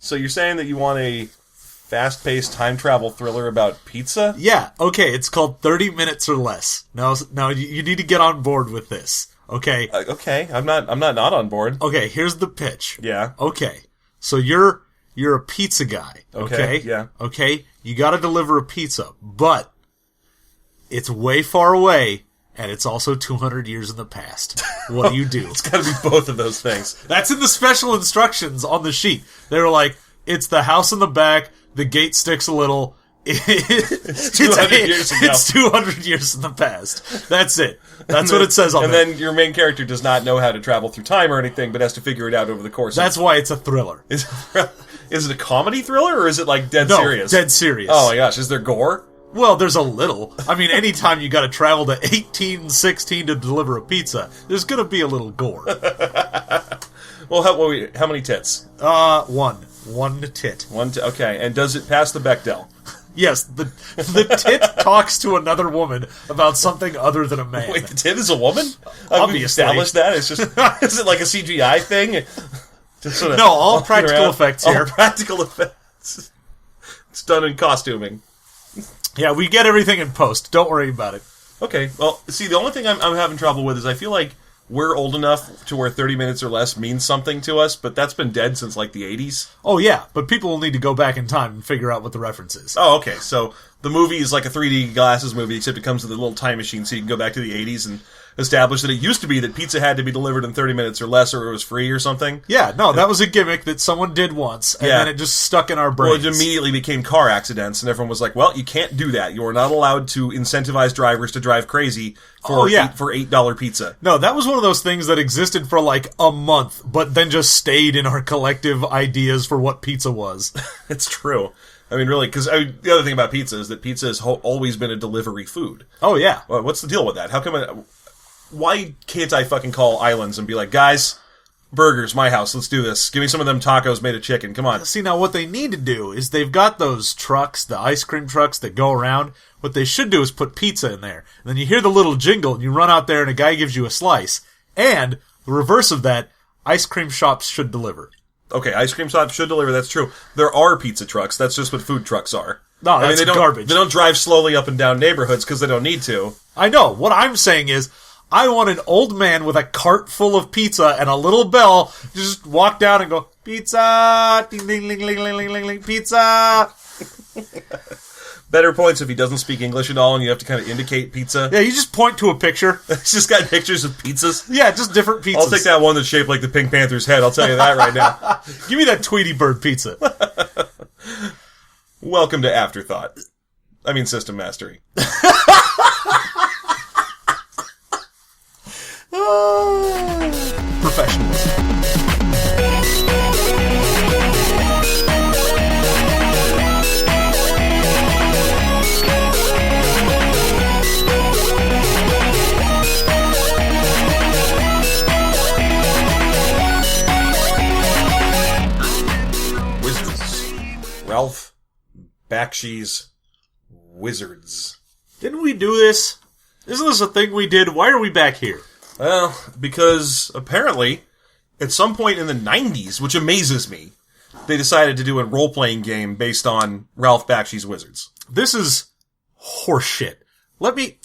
So you're saying that you want a fast-paced time travel thriller about pizza? Yeah, okay, it's called 30 Minutes or Less. Now you need to get on board with this, okay? Okay, I'm not on board. Okay, here's the pitch. Yeah. Okay, so you're a pizza guy, okay? Yeah. Okay, you gotta deliver a pizza, but it's way far away, and it's also 200 years in the past. What do you do? It's gotta be both of those things. That's in the special instructions on the sheet. They were like, it's the house in the back, the gate sticks a little. It's 200 years ago. It's 200 years in the past. That's it. That's what it says on there. And then your main character does not know how to travel through time or anything, but has to figure it out over the course. That's why it's a thriller. Is it a comedy thriller, or is it like dead serious? Dead serious. Oh my gosh, is there gore? Well, there's a little. I mean, anytime you got to travel to 1816 to deliver a pizza, there's going to be a little gore. Well, how many tits? One tit. Okay, and does it pass the Bechdel? Yes, the tit talks to another woman about something other than a man. Wait, the tit is a woman? Obviously. We've established that? It's just, is it like a CGI thing? Just sort of no, all practical effects here. All practical effects. It's done in costuming. Yeah, we get everything in post. Don't worry about it. Okay, well, see, the only thing I'm having trouble with is I feel like we're old enough to where 30 minutes or less means something to us, but that's been dead since, like, the 80s. Oh, yeah, but people will need to go back in time and figure out what the reference is. Oh, okay, so the movie is like a 3D glasses movie, except it comes with a little time machine so you can go back to the 80s and establish that it used to be that pizza had to be delivered in 30 minutes or less or it was free or something. Yeah, no, that was a gimmick that someone did once, and then it just stuck in our brains. Well, it immediately became car accidents, and everyone was like, well, you can't do that. You are not allowed to incentivize drivers to drive crazy for $8 pizza. No, that was one of those things that existed for like a month, but then just stayed in our collective ideas for what pizza was. It's true. I mean, really, because the other thing about pizza is that pizza has always been a delivery food. Oh, yeah. Well, what's the deal with that? How come why can't I fucking call Islands and be like, guys, burgers, my house, let's do this. Give me some of them tacos made of chicken, come on. See, now what they need to do is they've got those trucks, the ice cream trucks that go around. What they should do is put pizza in there. And then you hear the little jingle, and you run out there and a guy gives you a slice. And, the reverse of that, ice cream shops should deliver. Okay, ice cream shops should deliver, that's true. There are pizza trucks, that's just what food trucks are. No, that's garbage. They don't drive slowly up and down neighborhoods because they don't need to. I know. What I'm saying is, I want an old man with a cart full of pizza and a little bell to just walk down and go, pizza, ding, ding, ding, ding, ding, ding, ding, pizza. Better points if he doesn't speak English at all and you have to kind of indicate pizza. Yeah, you just point to a picture. It's just got pictures of pizzas. Yeah, just different pizzas. I'll take that one that's shaped like the Pink Panther's head, I'll tell you that right now. Give me that Tweety Bird pizza. Welcome to Afterthought. I mean System Mastery. Professionalism. Wizards. Ralph Bakshi's Wizards. Didn't we do this? Isn't this a thing we did? Why are we back here? Well, because apparently, at some point in the 90s, which amazes me, they decided to do a role-playing game based on Ralph Bakshi's Wizards. This is horseshit. Let me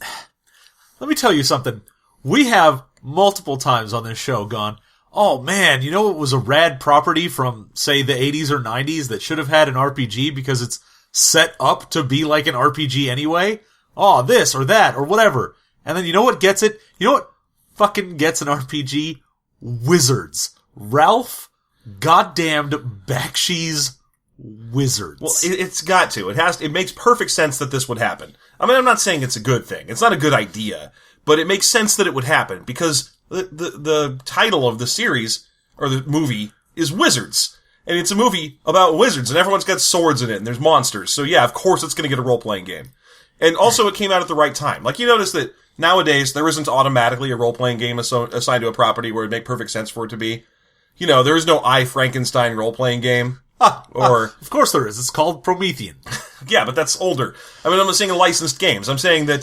tell you something. We have multiple times on this show gone, oh man, you know what was a rad property from, say, the 80s or 90s that should have had an RPG because it's set up to be like an RPG anyway? Oh, this or that or whatever. And then you know what gets it? You know what fucking gets an RPG? Wizards. Ralph goddamned Bakshi's Wizards. Well, it's got to. It makes perfect sense that this would happen. I mean, I'm not saying it's a good thing. It's not a good idea. But it makes sense that it would happen because the title of the series, or the movie, is Wizards. And it's a movie about wizards, and everyone's got swords in it, and there's monsters. So yeah, of course it's going to get a role-playing game. And also it came out at the right time. Like, you notice that nowadays there isn't automatically a role-playing game assigned to a property where it'd make perfect sense for it to be. You know, there is no I, Frankenstein role-playing game. Of course there is. It's called Promethean. Yeah, but that's older. I mean, I'm not saying licensed games. I'm saying that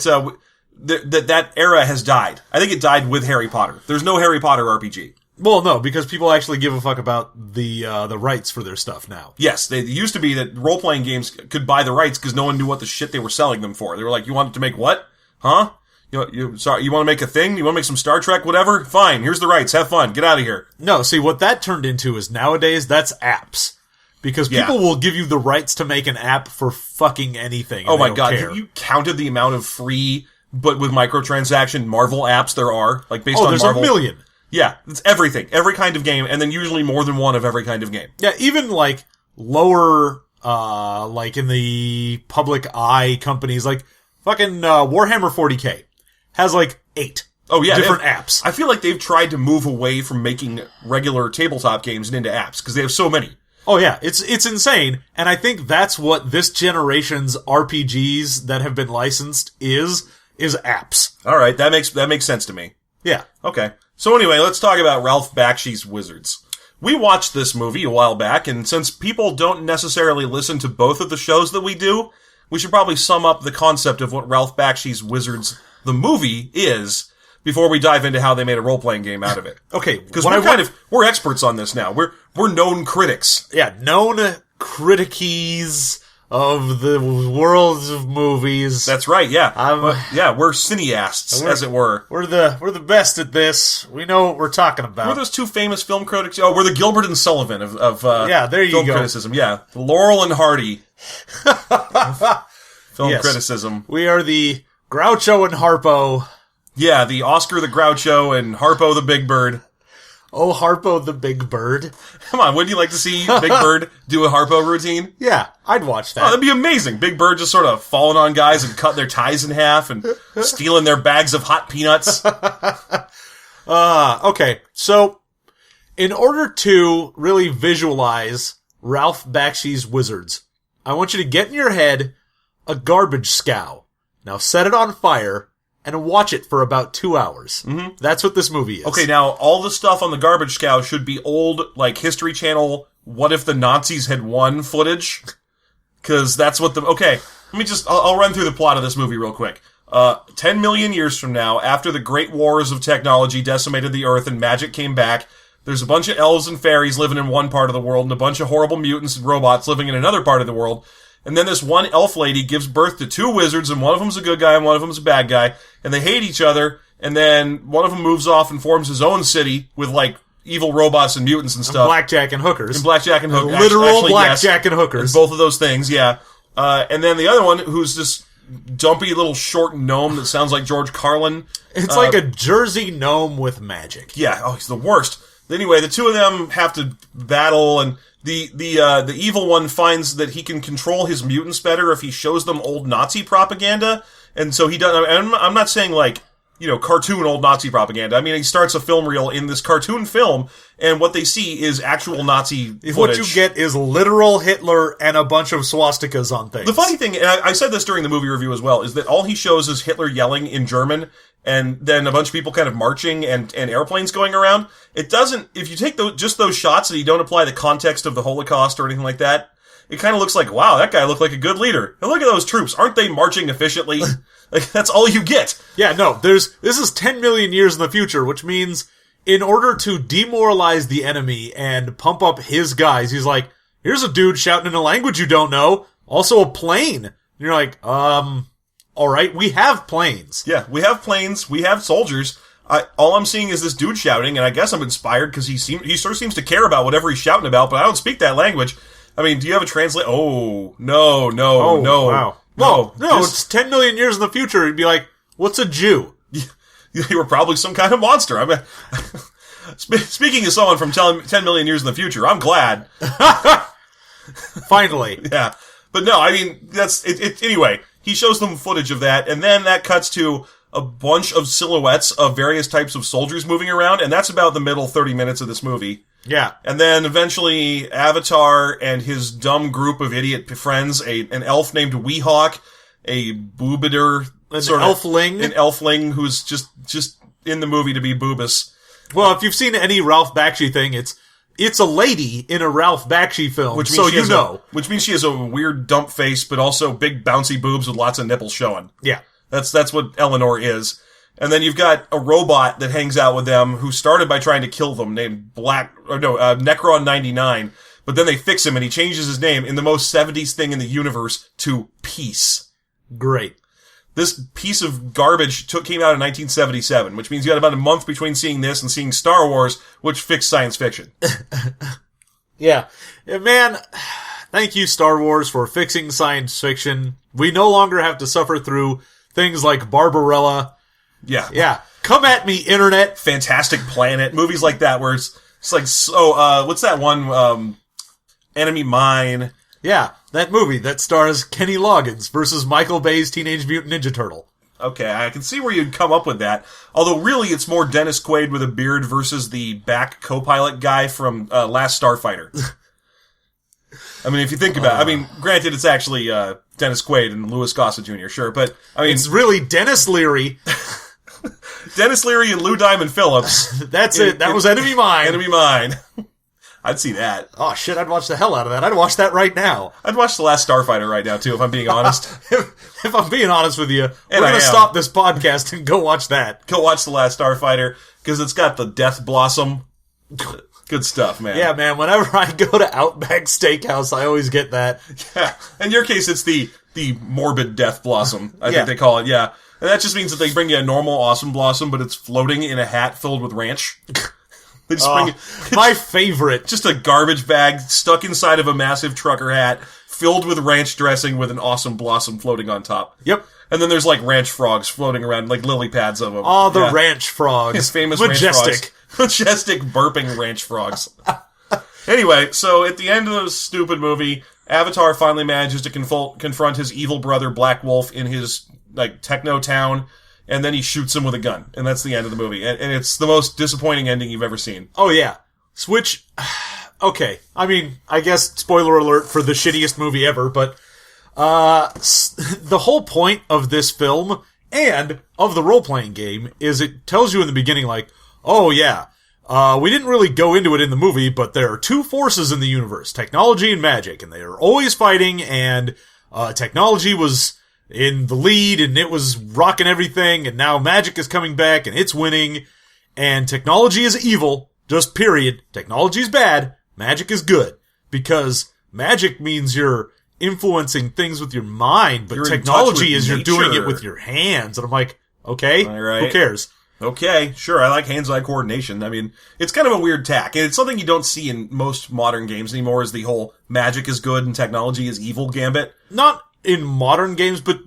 that era has died. I think it died with Harry Potter. There's no Harry Potter RPG. Well, no, because people actually give a fuck about the rights for their stuff now. Yes, they it used to be that role-playing games could buy the rights because no one knew what the shit they were selling them for. They were like, you wanted to make what? Huh? Sorry, you want to make a thing? You want to make some Star Trek, whatever? Fine, here's the rights. Have fun. Get out of here. No, see, what that turned into is nowadays, that's apps. Because people will give you the rights to make an app for fucking anything. Oh my god, have you counted the amount of free, but with microtransaction Marvel apps there are? Like, based on there's Marvel? a million. Yeah, it's everything. Every kind of game, and then usually more than one of every kind of game. Yeah, even, like, lower, like in the public eye companies, like, fucking Warhammer 40k has, like, 8 different apps. I feel like they've tried to move away from making regular tabletop games and into apps, because they have so many. Oh yeah, it's insane, and I think that's what this generation's RPGs that have been licensed is apps. Alright, that makes sense to me. Yeah. Okay. So anyway, let's talk about Ralph Bakshi's Wizards. We watched this movie a while back, and since people don't necessarily listen to both of the shows that we do, we should probably sum up the concept of what Ralph Bakshi's Wizards, the movie, is, before we dive into how they made a role-playing game out of it. Okay. Because we're experts on this now. We're known critics. Yeah, known critiques of the worlds of movies. That's right, yeah. We're cineasts, as it were. We're the best at this. We know what we're talking about. We're those two famous film critics. Oh, we're the Gilbert and Sullivan of there you film go. criticism. Yeah, Laurel and Hardy film criticism. We are the Groucho and Harpo. Yeah, the Oscar the Groucho and Harpo the Big Bird. Oh, Harpo the Big Bird. Come on, wouldn't you like to see Big Bird do a Harpo routine? Yeah, I'd watch that. Oh, that'd be amazing. Big Bird just sort of falling on guys and cutting their ties in half and stealing their bags of hot peanuts. Okay, so in order to really visualize Ralph Bakshi's Wizards, I want you to get in your head a garbage scow. Now set it on fire and watch it for about 2 hours. Mm-hmm. That's what this movie is. Okay, now, all the stuff on the garbage scow should be old, like, History Channel, what if the Nazis had won footage? Because that's what okay, I'll run through the plot of this movie real quick. 10 million years from now, after the great wars of technology decimated the Earth and magic came back, there's a bunch of elves and fairies living in one part of the world and a bunch of horrible mutants and robots living in another part of the world. And then this one elf lady gives birth to 2 wizards, and one of them's a good guy and one of them's a bad guy, and they hate each other, and then one of them moves off and forms his own city with, like, evil robots and mutants and stuff. Blackjack and hookers. And blackjack and hookers. Literal blackjack and hookers. Both of those things, yeah. And then the other one, who's this dumpy little short gnome that sounds like George Carlin. It's like a Jersey gnome with magic. Yeah, he's the worst. Anyway, the two of them have to battle, and the evil one finds that he can control his mutants better if he shows them old Nazi propaganda, and so he does. I'm not saying like, cartoon old Nazi propaganda. I mean, he starts a film reel in this cartoon film, and what they see is actual Nazi footage. What you get is literal Hitler and a bunch of swastikas on things. The funny thing, and I said this during the movie review as well, is that all he shows is Hitler yelling in German, and then a bunch of people kind of marching and airplanes going around. It doesn't, if you take just those shots and you don't apply the context of the Holocaust or anything like that, it kind of looks like, wow, that guy looked like a good leader. And look at those troops. Aren't they marching efficiently? Like, that's all you get. Yeah, no, this is 10 million years in the future, which means in order to demoralize the enemy and pump up his guys, he's like, here's a dude shouting in a language you don't know, also a plane. And you're like, alright, we have planes. Yeah, we have planes, we have soldiers. All I'm seeing is this dude shouting, and I guess I'm inspired because he sort of seems to care about whatever he's shouting about, but I don't speak that language. I mean, do you have a translate? Oh, no. Wow. No, it's 10 million years in the future. You'd be like, what's a Jew? You were probably some kind of monster. I mean, speaking as someone from 10 million years in the future, I'm glad. Finally. Yeah. But no, I mean, that's it. Anyway, he shows them footage of that, and then that cuts to a bunch of silhouettes of various types of soldiers moving around, and that's about the middle 30 minutes of this movie. Yeah. And then eventually Avatar and his dumb group of idiot friends, an elf named Weehawk, a Boobider, an elfling who's just in the movie to be Boobus. Well, if you've seen any Ralph Bakshi thing, it's a lady in a Ralph Bakshi film, which means she has a weird dump face, but also big bouncy boobs with lots of nipples showing. Yeah. That's what Eleanor is. And then you've got a robot that hangs out with them who started by trying to kill them named Necron 99. But then they fix him and he changes his name in the most 70s thing in the universe to Peace. Great. This piece of garbage came out in 1977, which means you had about a month between seeing this and seeing Star Wars, which fixed science fiction. Yeah. Man, thank you, Star Wars, for fixing science fiction. We no longer have to suffer through things like Barbarella. Yeah. Yeah. Come at me, Internet. Fantastic Planet. Movies like that where it's like, what's that one, Enemy Mine? Yeah, that movie that stars Kenny Loggins versus Michael Bay's Teenage Mutant Ninja Turtle. Okay, I can see where you'd come up with that. Although, really, it's more Dennis Quaid with a beard versus the back co-pilot guy from Last Starfighter. I mean, if you think about it, I mean, granted, it's actually Dennis Quaid and Louis Gossett Jr., sure, but, I mean... It's really Dennis Leary. Dennis Leary and Lou Diamond Phillips. That's it. That was Enemy Mine. Enemy Mine. I'd see that. Oh, shit, I'd watch the hell out of that. I'd watch that right now. I'd watch The Last Starfighter right now, too, if I'm being honest. If I'm being honest with you, we're going to stop this podcast and go watch that. Go watch The Last Starfighter, because it's got the Death Blossom. Good stuff, man. Yeah, man, whenever I go to Outback Steakhouse, I always get that. Yeah, in your case, it's the morbid Death Blossom, I think they call it, yeah. And that just means that they bring you a normal Awesome Blossom, but it's floating in a hat filled with ranch. They just bring my favorite. Just a garbage bag stuck inside of a massive trucker hat, filled with ranch dressing with an Awesome Blossom floating on top. Yep. And then there's like ranch frogs floating around, like lily pads of them. Oh, the ranch frogs. His famous Majestic. ranch frogs. Majestic burping ranch frogs. Anyway, so at the end of the stupid movie, Avatar finally manages to confront his evil brother Black Wolf in his like techno town, and then he shoots him with a gun, and that's the end of the movie. And it's the most disappointing ending you've ever seen. Oh yeah, Switch. Okay, I mean, I guess spoiler alert for the shittiest movie ever, but the whole point of this film and of the role-playing game is it tells you in the beginning, like, oh yeah, we didn't really go into it in the movie, but there are two forces in the universe, technology and magic, and they are always fighting, and technology was in the lead, and it was rocking everything, and now magic is coming back, and it's winning, and technology is evil, just period. Technology is bad, magic is good, because magic means you're influencing things with your mind, but technology is you're doing it with your hands, and I'm like, okay, who cares? Okay, sure, I like hands-eye coordination. I mean, it's kind of a weird tack, and it's something you don't see in most modern games anymore, is the whole magic is good and technology is evil gambit. Not in modern games, but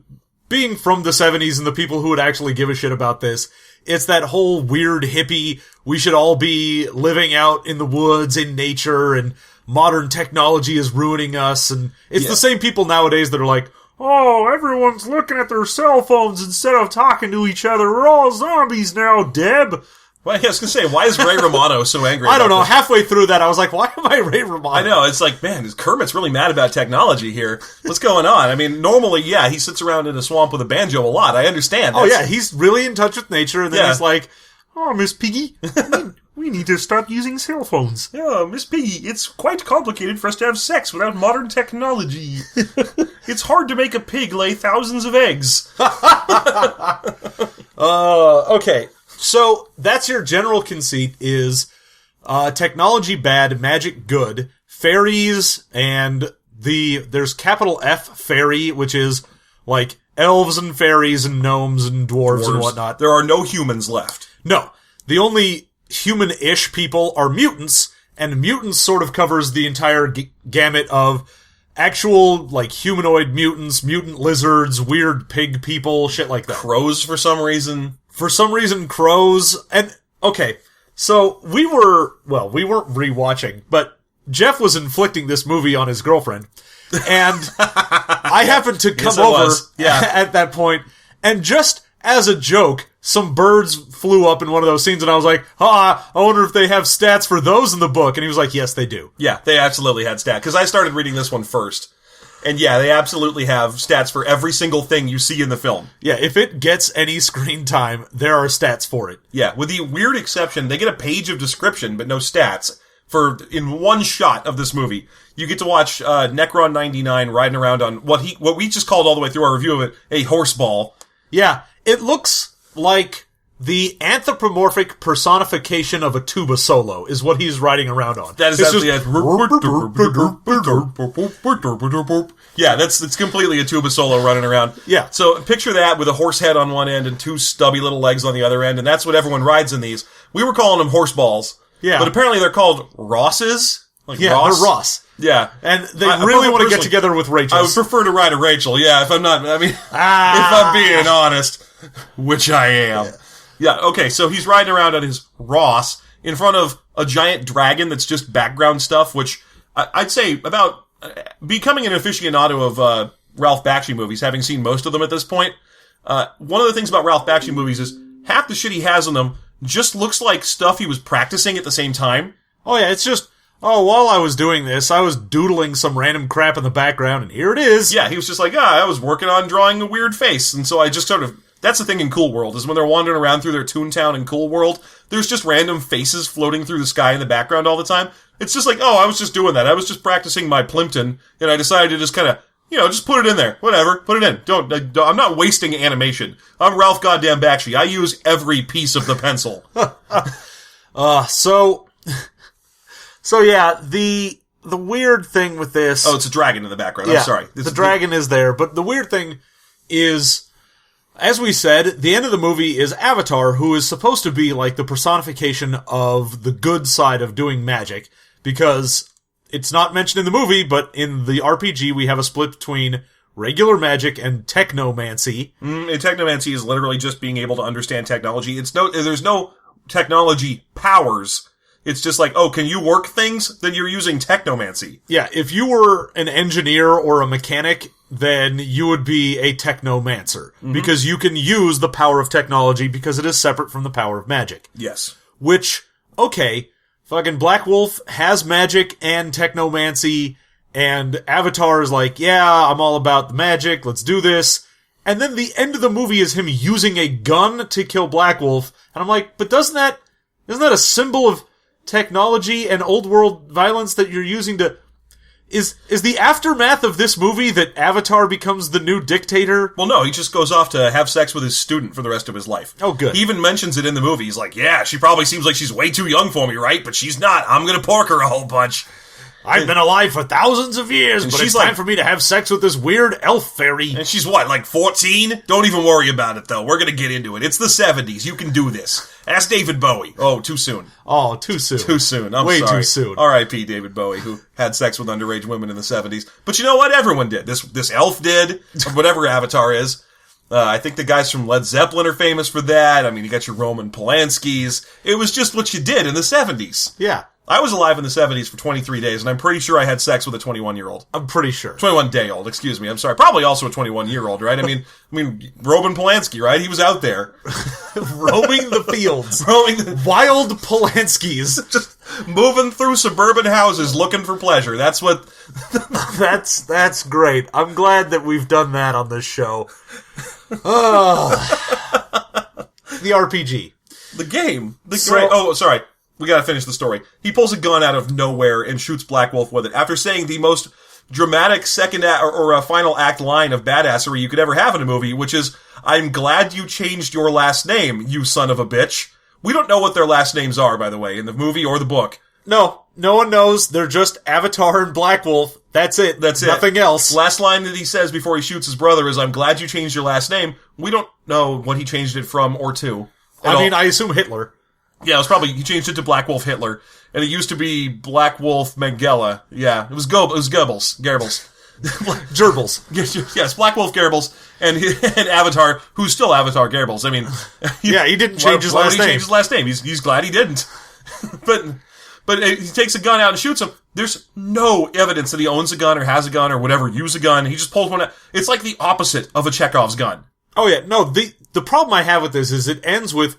being from the 70s and the people who would actually give a shit about this, it's that whole weird hippie, we should all be living out in the woods, in nature, and modern technology is ruining us, and it's the same people nowadays that are like, oh, everyone's looking at their cell phones instead of talking to each other. We're all zombies now, Deb. Well, I was going to say, why is Ray Romano so angry I don't know. Halfway through that, I was like, why am I Ray Romano? I know. It's like, man, Kermit's really mad about technology here. What's going on? I mean, normally, yeah, he sits around in a swamp with a banjo a lot. I understand. Oh, yeah, he's really in touch with nature, and then he's like, oh, Miss Piggy, we need to stop using cell phones. Yeah, Miss Piggy, it's quite complicated for us to have sex without modern technology. It's hard to make a pig lay thousands of eggs. Okay. So, that's your general conceit is, technology bad, magic good, fairies, and there's capital F fairy, which is, like, elves and fairies and gnomes and dwarves and whatnot. There are no humans left. No. The only human-ish people are mutants, and mutants sort of covers the entire gamut of actual, like, humanoid mutants, mutant lizards, weird pig people, shit like that. Crows, for some reason. For some reason, crows. And, okay, so we weren't rewatching, but Jeff was inflicting this movie on his girlfriend, and I happened to come over at that point, and just as a joke, some birds flew up in one of those scenes, and I was like, I wonder if they have stats for those in the book. And he was like, yes, they do. Yeah, they absolutely had stats. Because I started reading this one first. And yeah, they absolutely have stats for every single thing you see in the film. Yeah, if it gets any screen time, there are stats for it. Yeah, with the weird exception, they get a page of description, but no stats. In one shot of this movie, you get to watch Necron 99 riding around on what we just called all the way through our review of it, a horseball. Yeah, it looks like the anthropomorphic personification of a tuba solo is what he's riding around on. That is actually yeah, it's completely a tuba solo running around. Yeah. So picture that with a horse head on one end and two stubby little legs on the other end, and that's what everyone rides in these. We were calling them horse balls. Yeah. But apparently they're called Rosses. Like Yeah, Ross. they're Ross. Yeah. And they really want to get together with Rachel. I would prefer to ride a Rachel, yeah, if I'm not, if I'm being honest, which I am. Yeah, okay, so he's riding around on his Ross in front of a giant dragon that's just background stuff, which I'd say about becoming an aficionado of Ralph Bakshi movies, having seen most of them at this point. One of the things about Ralph Bakshi movies is half the shit he has in them just looks like stuff he was practicing at the same time. Oh yeah, it's just, while I was doing this, I was doodling some random crap in the background, and here it is. Yeah, he was just like, I was working on drawing a weird face, and so I just sort of... That's the thing in Cool World, is when they're wandering around through their Toontown in Cool World, there's just random faces floating through the sky in the background all the time. It's just like, I was just doing that. I was just practicing my Plimpton, and I decided to just kind of, just put it in there. Whatever, put it in. I'm not wasting animation. I'm Ralph goddamn Bakshi. I use every piece of the pencil. So yeah, the weird thing with this... Oh, it's a dragon in the background. Yeah, I'm sorry. The dragon is there, but the weird thing is... As we said, the end of the movie is Avatar, who is supposed to be like the personification of the good side of doing magic, because it's not mentioned in the movie, but in the RPG we have a split between regular magic and technomancy. And technomancy is literally just being able to understand technology. There's no technology powers. It's just like, can you work things? Then you're using technomancy. Yeah, if you were an engineer or a mechanic, then you would be a technomancer. Mm-hmm. Because you can use the power of technology because it is separate from the power of magic. Yes. Which, fucking Black Wolf has magic and technomancy, and Avatar is like, yeah, I'm all about the magic, let's do this. And then the end of the movie is him using a gun to kill Black Wolf, and I'm like, but isn't that a symbol of technology and old world violence that you're using to... Is the aftermath of this movie that Avatar becomes the new dictator? Well, no, he just goes off to have sex with his student for the rest of his life. Oh, good. He even mentions it in the movie. He's like, yeah, she probably seems like she's way too young for me, right? But she's not. I'm gonna pork her a whole bunch. I've been alive for thousands of years, but it's time for me to have sex with this weird elf fairy. And she's what, like 14? Don't even worry about it, though. We're gonna get into it. It's the 70s. You can do this. Ask David Bowie. Oh, too soon. Oh, too soon. Too soon. I'm Way sorry. too soon. R.I.P. David Bowie, who had sex with underage women in the 70s. But you know what? Everyone did. This elf did, or whatever Avatar is. I think the guys from Led Zeppelin are famous for that. I mean, you got your Roman Polanskis. It was just what you did in the 70s. Yeah. I was alive in the 70s for 23 days, and I'm pretty sure I had sex with a 21-year-old. I'm pretty sure. 21-day-old, excuse me. I'm sorry. Probably also a 21-year-old, right? I mean, Roman Polanski, right? He was out there. Roaming the fields. Wild Polanskis. Just moving through suburban houses looking for pleasure. That's what... That's great. I'm glad that we've done that on this show. The RPG. The game. Sorry. We gotta finish the story. He pulls a gun out of nowhere and shoots Black Wolf with it after saying the most dramatic second act or final act line of badassery you could ever have in a movie, which is, I'm glad you changed your last name, you son of a bitch. We don't know what their last names are, by the way, in the movie or the book. No one knows. They're just Avatar and Black Wolf. That's it. Nothing else. Last line that he says before he shoots his brother is, I'm glad you changed your last name. We don't know what he changed it from or to. I assume Hitler. Yeah, he changed it to Black Wolf Hitler, and it used to be Black Wolf Mengele. Yeah, it was Goebbels. Gerbils. Yes, Black Wolf Goebbels, and Avatar, who's still Avatar Goebbels. I mean... he didn't change his last name. Change his last name? He's glad he didn't. But he takes a gun out and shoots him. There's no evidence that he owns a gun or has a gun or whatever, use a gun. He just pulls one out. It's like the opposite of a Chekhov's gun. Oh yeah, no, the problem I have with this is it ends with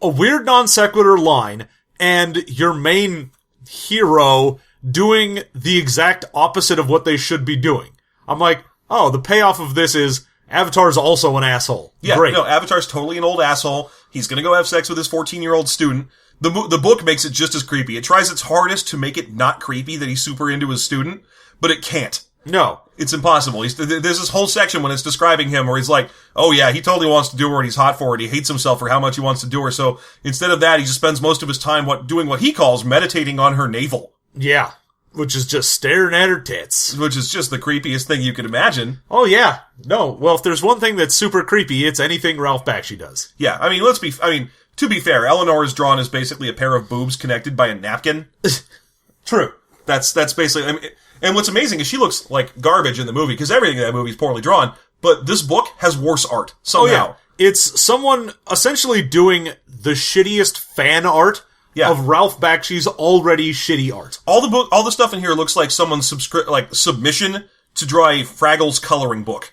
a weird non sequitur line and your main hero doing the exact opposite of what they should be doing. I'm like, the payoff of this is Avatar's also an asshole. Yeah, great. No, Avatar's totally an old asshole. He's gonna go have sex with his 14-year-old student. The book makes it just as creepy. It tries its hardest to make it not creepy that he's super into his student, but it can't. No. It's impossible. There's this whole section when it's describing him where he's like, oh yeah, he totally wants to do her and he's hot for it. He hates himself for how much he wants to do her. So instead of that, he just spends most of his time doing what he calls meditating on her navel. Yeah. Which is just staring at her tits. Which is just the creepiest thing you could imagine. Oh yeah. No. Well, if there's one thing that's super creepy, it's anything Ralph Bakshi does. Yeah. I mean, to be fair, Eleanor is drawn as basically a pair of boobs connected by a napkin. True. That's basically, and what's amazing is she looks like garbage in the movie, because everything in that movie is poorly drawn, but this book has worse art, somehow. Oh, yeah. It's someone essentially doing the shittiest fan art of Ralph Bakshi's already shitty art. All the stuff in here looks like someone's submission to draw a Fraggles coloring book.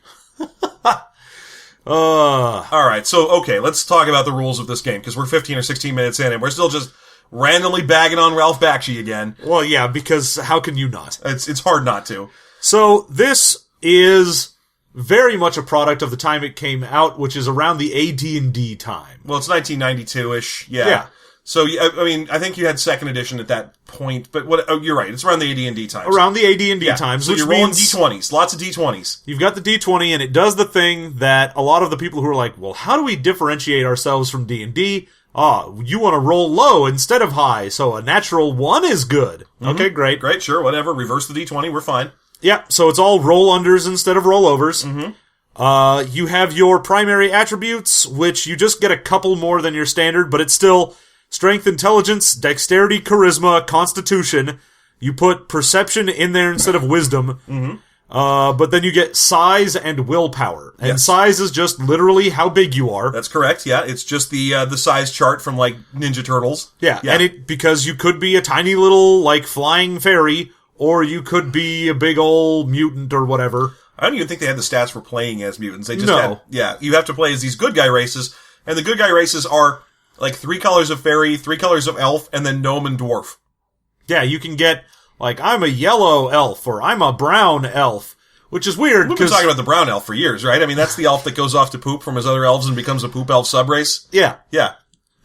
Alright, so, okay, let's talk about the rules of this game, because we're 15 or 16 minutes in, and we're still just randomly bagging on Ralph Bakshi again. Well, yeah, because how can you not? It's hard not to. So, this is very much a product of the time it came out, which is around the AD&D time. Well, it's 1992-ish, yeah. So, I mean, I think you had second edition at that point, but you're right, it's around the AD&D times. Around the AD&D times, so which you're rolling means D20s, lots of D20s. You've got the D20, and it does the thing that a lot of the people who are like, well, how do we differentiate ourselves from D&D? You want to roll low instead of high, so a natural 1 is good. Mm-hmm. Okay, great. Great, sure, whatever. Reverse the D20, we're fine. Yeah, so it's all roll unders instead of rollovers. Mm-hmm. You have your primary attributes, which you just get a couple more than your standard, but it's still strength, intelligence, dexterity, charisma, constitution. You put perception in there instead of wisdom. Mm-hmm. But then you get size and willpower. And size is just literally how big you are. That's correct, yeah. It's just the size chart from, like, Ninja Turtles. Yeah, and because you could be a tiny little, like, flying fairy, or you could be a big old mutant or whatever. I don't even think they had the stats for playing as mutants. They just had, you have to play as these good guy races, and the good guy races are, like, 3 colors of fairy, 3 colors of elf, and then gnome and dwarf. Yeah, you can get, like, I'm a yellow elf, or I'm a brown elf, which is weird. We've been talking about the brown elf for years, right? I mean, that's the elf that goes off to poop from his other elves and becomes a poop elf subrace. Yeah. Yeah.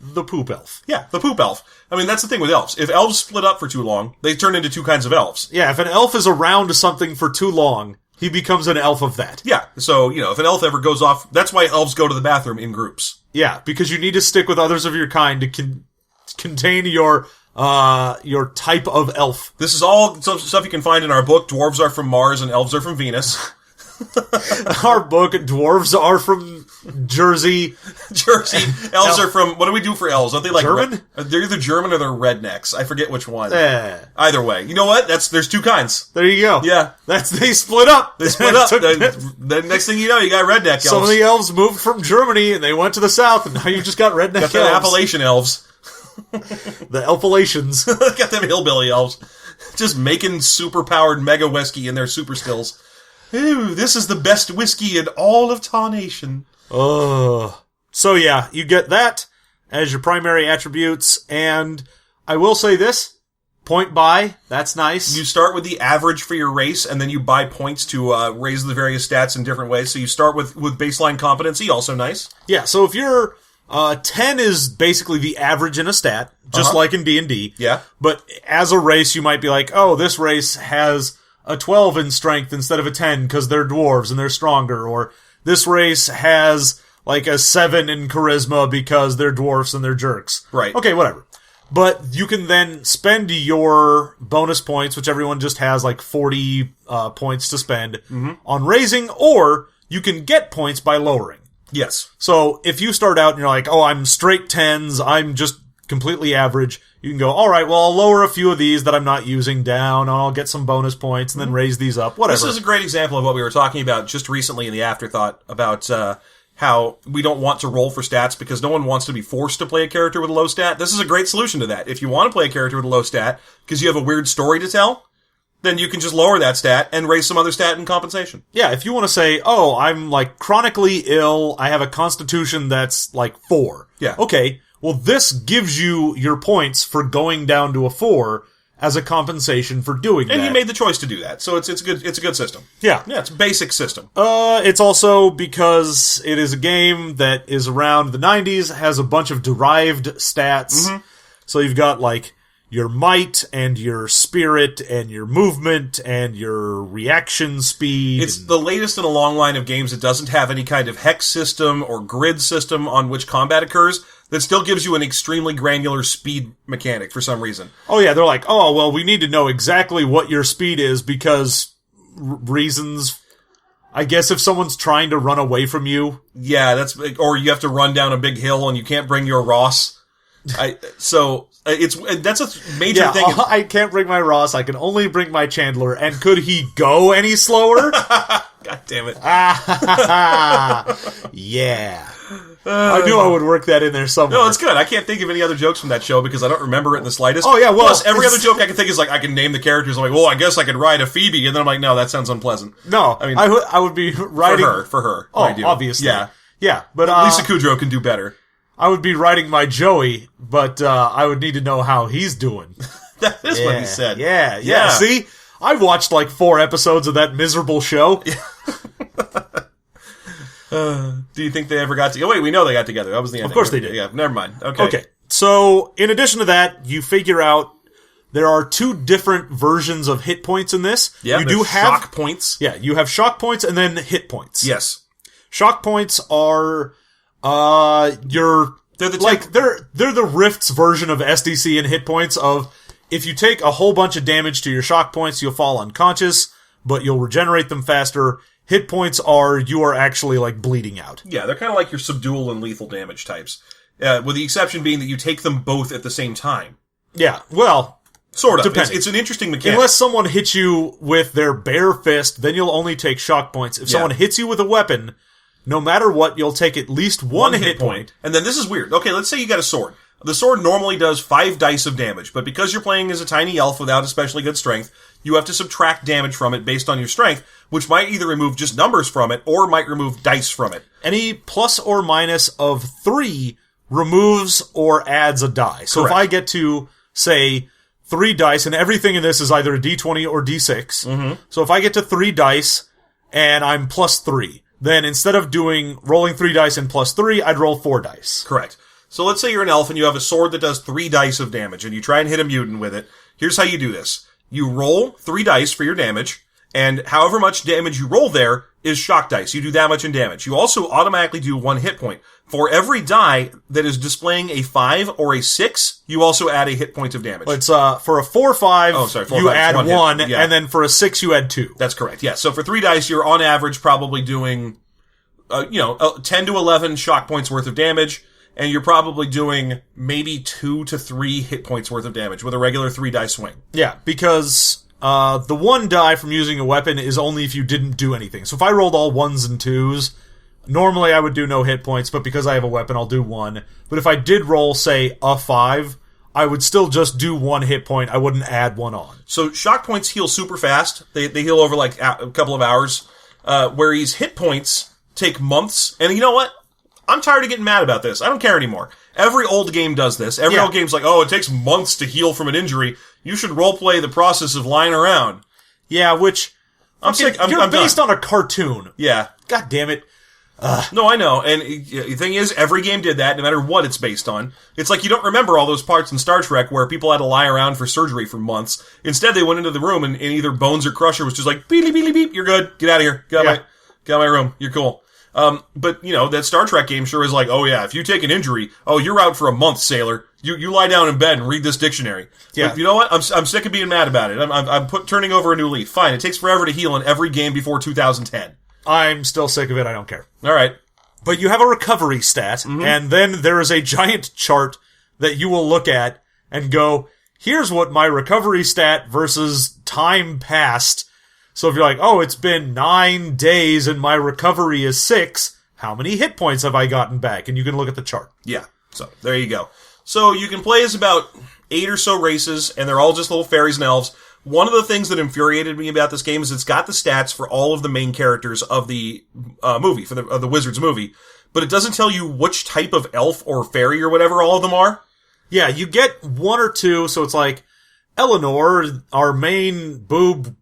The poop elf. Yeah, the poop elf. I mean, that's the thing with elves. If elves split up for too long, they turn into 2 kinds of elves. Yeah, if an elf is around something for too long, he becomes an elf of that. Yeah, so, if an elf ever goes off, that's why elves go to the bathroom in groups. Yeah, because you need to stick with others of your kind to contain your type of elf. This is all stuff you can find in our book. Dwarves are from Mars and elves are from Venus. Our book, dwarves are from Jersey. Elves are from, what do we do for elves? Aren't they like German? They're either German or they're rednecks. I forget which one. Either way. You know what? There's 2 kinds. There you go. Yeah. They split up. The next thing you know, you got redneck elves. Some of the elves moved from Germany and they went to the south, and now you just got redneck elves. Got the Appalachian elves. The Elfalations. Got them hillbilly elves. Just making super-powered mega whiskey in their super stills. Ooh, this is the best whiskey in all of Tarnation. So yeah, you get that as your primary attributes, and I will say this, point buy, that's nice. You start with the average for your race, and then you buy points to raise the various stats in different ways. So you start with baseline competency, also nice. Yeah, so if you're 10 is basically the average in a stat, just like in D&D. Yeah. But as a race, you might be like, oh, this race has a 12 in strength instead of a 10 because they're dwarves and they're stronger. Or this race has like a 7 in charisma because they're dwarfs and they're jerks. Right. Okay, whatever. But you can then spend your bonus points, which everyone just has like 40 points to spend, on raising, or you can get points by lowering. Yes. So if you start out and you're like, oh, I'm straight 10s, I'm just completely average, you can go, all right, well, I'll lower a few of these that I'm not using down, and I'll get some bonus points, and then raise these up, whatever. This is a great example of what we were talking about just recently in the afterthought about how we don't want to roll for stats because no one wants to be forced to play a character with a low stat. This is a great solution to that. If you want to play a character with a low stat because you have a weird story to tell, then you can just lower that stat and raise some other stat in compensation. Yeah, if you want to say, oh, I'm like chronically ill, I have a constitution that's like 4. Yeah. Okay, well, this gives you your points for going down to a 4 as a compensation for doing that. And you made the choice to do that, so it's a good system. Yeah. Yeah, it's a basic system. It's also because it is a game that is around the 90s, has a bunch of derived stats. So you've got like your might and your spirit and your movement and your reaction speed. It's the latest in a long line of games that doesn't have any kind of hex system or grid system on which combat occurs that still gives you an extremely granular speed mechanic for some reason. Oh yeah, they're like, oh, well, we need to know exactly what your speed is because reasons. I guess if someone's trying to run away from you. Yeah, or you have to run down a big hill and you can't bring your Ross. That's a major thing. I can't bring my Ross. I can only bring my Chandler. And could he go any slower? God damn it! Yeah, I knew I would work that in there somewhere. No, it's good. I can't think of any other jokes from that show because I don't remember it in the slightest. Oh yeah, well, plus every other joke I can think is like I can name the characters. I'm like, well, I guess I could ride a Phoebe, and then I'm like, no, that sounds unpleasant. No, I mean, I would be riding for her. Oh, obviously, yeah, but Lisa Kudrow can do better. I would be riding my Joey, but I would need to know how he's doing. That is what he said. Yeah. See, I've watched like 4 episodes of that miserable show. Do you think they ever got together? Oh, wait, we know they got together. That was the end. Of course they did. Yeah, never mind. Okay. So, in addition to that, you figure out there are 2 different versions of hit points in this. Yeah, you do have shock points. Yeah, you have shock points and then hit points. Yes. Shock points are they're the Rift's version of SDC and hit points of if you take a whole bunch of damage to your shock points, you'll fall unconscious, but you'll regenerate them faster. Hit points are you are actually like bleeding out. Yeah, they're kind of like your subdual and lethal damage types. With the exception being that you take them both at the same time. Yeah, well, sort of. Depending. It's an interesting mechanic. Unless someone hits you with their bare fist, then you'll only take shock points. If someone hits you with a weapon, no matter what, you'll take at least one hit point. And then this is weird. Okay, let's say you got a sword. The sword normally does 5 dice of damage, but because you're playing as a tiny elf without especially good strength, you have to subtract damage from it based on your strength, which might either remove just numbers from it, or might remove dice from it. Any plus or minus of 3 removes or adds a die. So Correct. if I get to, say, 3 dice, and everything in this is either a d20 or d6, so if I get to 3 dice, and I'm plus 3, then instead of rolling 3 dice and plus 3, I'd roll 4 dice. Correct. So let's say you're an elf and you have a sword that does 3 dice of damage, and you try and hit a mutant with it. Here's how you do this. You roll 3 dice for your damage, and however much damage you roll there is shock dice. You do that much in damage. You also automatically do 1 hit point. For every die that is displaying a 5 or a 6, you also add a hit point of damage. It's for a 4 or 5, you add 1, and then for a 6, you add 2. That's correct, yeah. So for 3 dice, you're on average probably doing, 10 to 11 shock points worth of damage, and you're probably doing maybe 2 to 3 hit points worth of damage with a regular 3 die swing. Yeah, because the 1 die from using a weapon is only if you didn't do anything. So if I rolled all 1s and 2s, normally I would do no hit points, but because I have a weapon, I'll do 1. But if I did roll, say, a 5, I would still just do 1 hit point. I wouldn't add 1 on. So shock points heal super fast. They heal over like a couple of hours, whereas hit points take months. And you know what? I'm tired of getting mad about this. I don't care anymore. Every old game does this. Every old game's like, oh, it takes months to heal from an injury. You should roleplay the process of lying around. Yeah, which... I'm sick. You're based on a cartoon. Yeah. God damn it. No, I know. And the thing is, every game did that, no matter what it's based on. It's like you don't remember all those parts in Star Trek where people had to lie around for surgery for months. Instead, they went into the room and either Bones or Crusher was just like, beep, beep, beep, beep, you're good. Get out of here. Get out of my room. You're cool. But, that Star Trek game sure is like, oh yeah, if you take an injury, oh, you're out for a month, sailor. You lie down in bed and read this dictionary. Yeah. But you know what? I'm sick of being mad about it. I'm turning over a new leaf. Fine, it takes forever to heal in every game before 2010. I'm still sick of it. I don't care. All right. But you have a recovery stat, and then there is a giant chart that you will look at and go, here's what my recovery stat versus time passed. So if you're like, oh, it's been 9 days and my recovery is 6, how many hit points have I gotten back? And you can look at the chart. Yeah. So there you go. So you can play as about 8 or so races, and they're all just little fairies and elves. One of the things that infuriated me about this game is it's got the stats for all of the main characters of the movie, for the Wizards movie, but it doesn't tell you which type of elf or fairy or whatever all of them are. Yeah, you get 1 or 2, so it's like, Eleanor, our main boob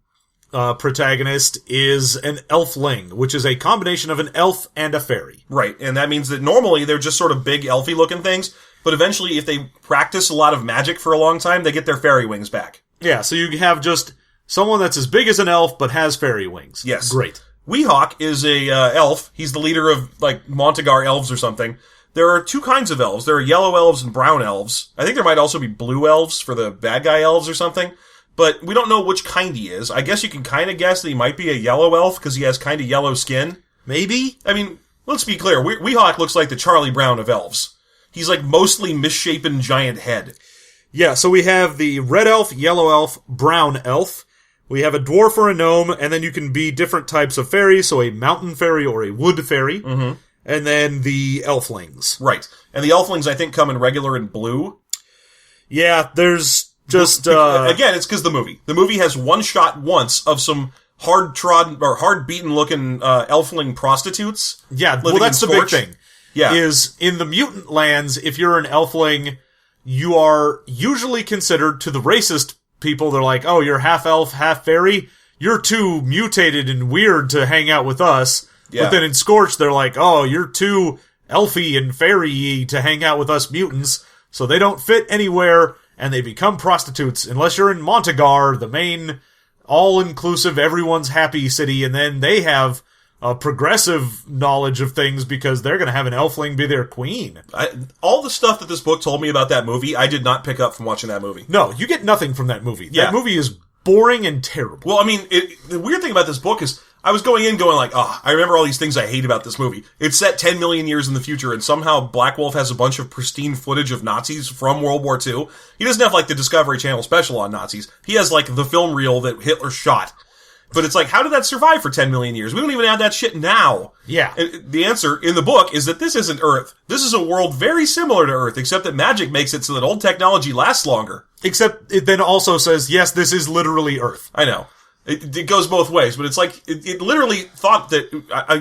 protagonist, is an elfling, which is a combination of an elf and a fairy. Right, and that means that normally they're just sort of big elfy looking things, but eventually, if they practice a lot of magic for a long time, they get their fairy wings back. Yeah, so you have just someone that's as big as an elf, but has fairy wings. Yes. Great. Weehawk is a elf. He's the leader of, like, Montagar elves or something. There are two kinds of elves. There are yellow elves and brown elves. I think there might also be blue elves for the bad guy elves or something. But we don't know which kind he is. I guess you can kind of guess that he might be a yellow elf because he has kind of yellow skin. Maybe? I mean, let's be clear. Weehawk looks like the Charlie Brown of elves. He's like mostly misshapen giant head. Yeah, so we have the red elf, yellow elf, brown elf. We have a dwarf or a gnome, and then you can be different types of fairies, so a mountain fairy or a wood fairy. Mm-hmm. And then the elflings. Right. And the elflings, I think, come in regular and blue. Yeah, there's just... Again, it's because the movie. The movie has one shot once of some hard-trodden, or hard-beaten-looking elfling prostitutes. Yeah, well, that's the big thing. Yeah. Is, in the mutant lands, if you're an elfling, you are usually considered, to the racist people, they're like, oh, you're half elf, half fairy? You're too mutated and weird to hang out with us. Yeah. But then in Scorch, they're like, oh, you're too elfy and fairy-y to hang out with us mutants, so they don't fit anywhere, and they become prostitutes, unless you're in Montagar, the main all-inclusive, everyone's happy city, and then they have a progressive knowledge of things because they're going to have an elfling be their queen. All the stuff that this book told me about that movie, I did not pick up from watching that movie. No, you get nothing from that movie. Yeah. That movie is boring and terrible. Well, I mean, the weird thing about this book is, I was going in going like, I remember all these things I hate about this movie. It's set 10 million years in the future, and somehow Black Wolf has a bunch of pristine footage of Nazis from World War II. He doesn't have, like, the Discovery Channel special on Nazis. He has, like, the film reel that Hitler shot. But it's like, how did that survive for 10 million years? We don't even have that shit now. Yeah. And the answer in the book is that this isn't Earth. This is a world very similar to Earth, except that magic makes it so that old technology lasts longer. Except it then also says, yes, this is literally Earth. I know. It goes both ways, but it's like, it literally thought that,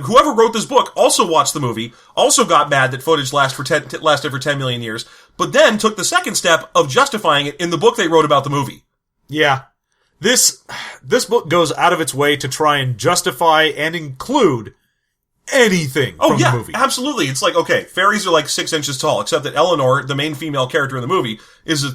whoever wrote this book also watched the movie, also got mad that footage lasted for 10 million years, but then took the second step of justifying it in the book they wrote about the movie. Yeah. This book goes out of its way to try and justify and include anything from the movie. Absolutely. It's like, okay, fairies are like 6 inches tall, except that Eleanor, the main female character in the movie, is a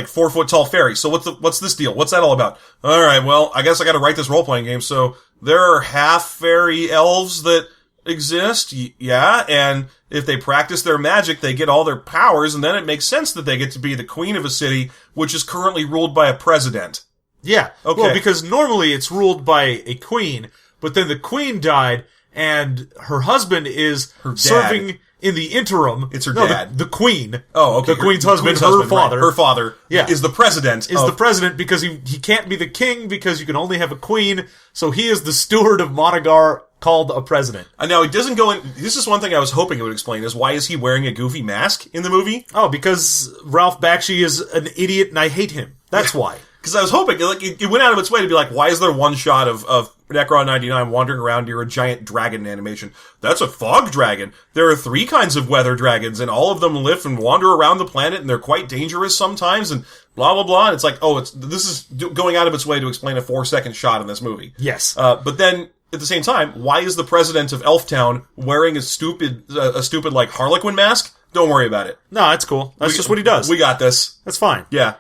4 foot tall fairy. So what's this deal? What's that all about? Alright, well, I guess I gotta write this role-playing game. So there are half fairy elves that exist, yeah, and if they practice their magic, they get all their powers, and then it makes sense that they get to be the queen of a city, which is currently ruled by a president. Yeah. Okay. Well, because normally it's ruled by a queen, but then the queen died, and her husband is serving in the interim. It's her dad. The queen. Oh, okay. The queen's husband, her father. Right. Her father is the president. The president because he can't be the king because you can only have a queen, so he is the steward of Montagar called a president. Now, it doesn't go in... This is one thing I was hoping it would explain, is why is he wearing a goofy mask in the movie? Oh, because Ralph Bakshi is an idiot and I hate him. That's why. Because I was hoping, like, it went out of its way to be like, why is there one shot of Necron 99 wandering around near a giant dragon animation? That's a fog dragon. There are 3 kinds of weather dragons, and all of them live and wander around the planet, and they're quite dangerous sometimes, and blah, blah, blah. And it's like, this is going out of its way to explain a 4-second shot in this movie. Yes. But then, at the same time, why is the president of Elftown wearing a stupid, like, Harlequin mask? Don't worry about it. No, it's cool. That's just what he does. We got this. That's fine. Yeah.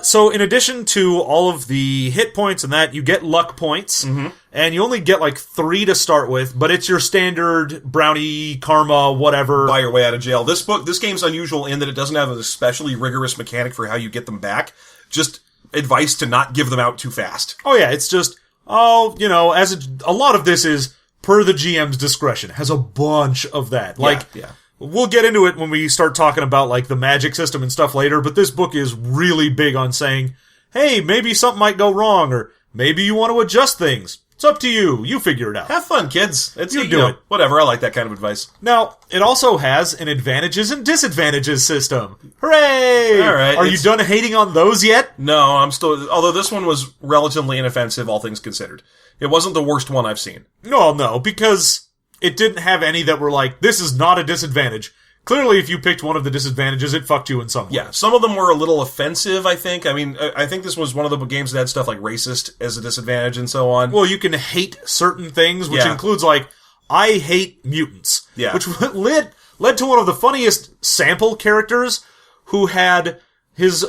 So in addition to all of the hit points and that, you get luck points, and you only get like 3 to start with, but it's your standard brownie, karma, whatever. Buy your way out of jail. This game's unusual in that it doesn't have an especially rigorous mechanic for how you get them back. Just advice to not give them out too fast. Oh yeah, it's just, as a lot of this is per the GM's discretion. It has a bunch of that. Yeah. We'll get into it when we start talking about, like, the magic system and stuff later, but this book is really big on saying, hey, maybe something might go wrong, or maybe you want to adjust things. It's up to you. You figure it out. Have fun, kids. You do it. Whatever, I like that kind of advice. Now, it also has an advantages and disadvantages system. Hooray! All right. Are you done hating on those yet? No, I'm still... Although this one was relatively inoffensive, all things considered. It wasn't the worst one I've seen. No, because it didn't have any that were like, this is not a disadvantage. Clearly, if you picked one of the disadvantages, it fucked you in some way. Yeah, some of them were a little offensive, I think. I mean, I think this was one of the games that had stuff like racist as a disadvantage and so on. Well, you can hate certain things, which includes, like, I hate mutants. Yeah. Which led to one of the funniest sample characters who had his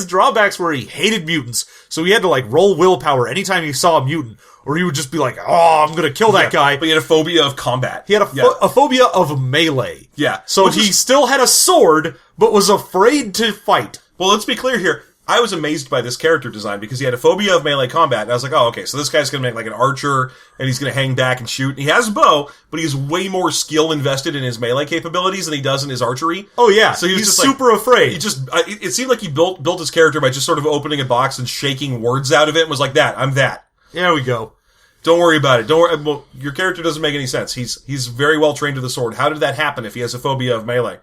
drawbacks where he hated mutants. So he had to like roll willpower anytime he saw a mutant, or he would just be like, oh, I'm gonna kill that guy. But he had a phobia of combat. He had a phobia of melee. Yeah. So he still had a sword, but was afraid to fight. Well, let's be clear here. I was amazed by this character design because he had a phobia of melee combat, and I was like, oh, okay, so this guy's gonna make like an archer, and he's gonna hang back and shoot. And he has a bow, but he has way more skill invested in his melee capabilities than he does in his archery. Oh yeah, so he's just super afraid. He just, it seemed like he built his character by just sort of opening a box and shaking words out of it, and was like, I'm that. There we go. Don't worry about it. Don't worry. Well, your character doesn't make any sense. He's very well trained with the sword. How did that happen if he has a phobia of melee?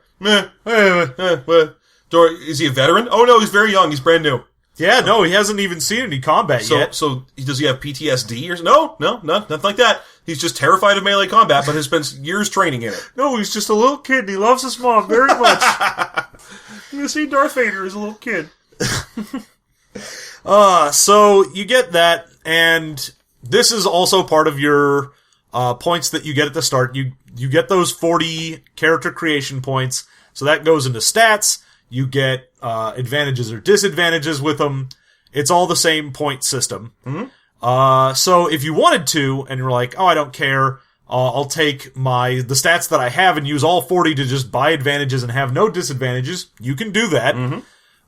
Is he a veteran? Oh no, he's very young. He's brand new. Yeah, no, he hasn't even seen any combat yet. So does he have PTSD or no, nothing like that. He's just terrified of melee combat, but has spent years training in it. No, he's just a little kid and he loves his mom very much. You see Darth Vader as a little kid. So you get that, and this is also part of your points that you get at the start. You get those 40 character creation points, so that goes into stats. You get advantages or disadvantages with them. It's all the same point system. Mm-hmm. So if you wanted to, and you're like, oh, I don't care, I'll take the stats that I have and use all 40 to just buy advantages and have no disadvantages, you can do that. Mm-hmm.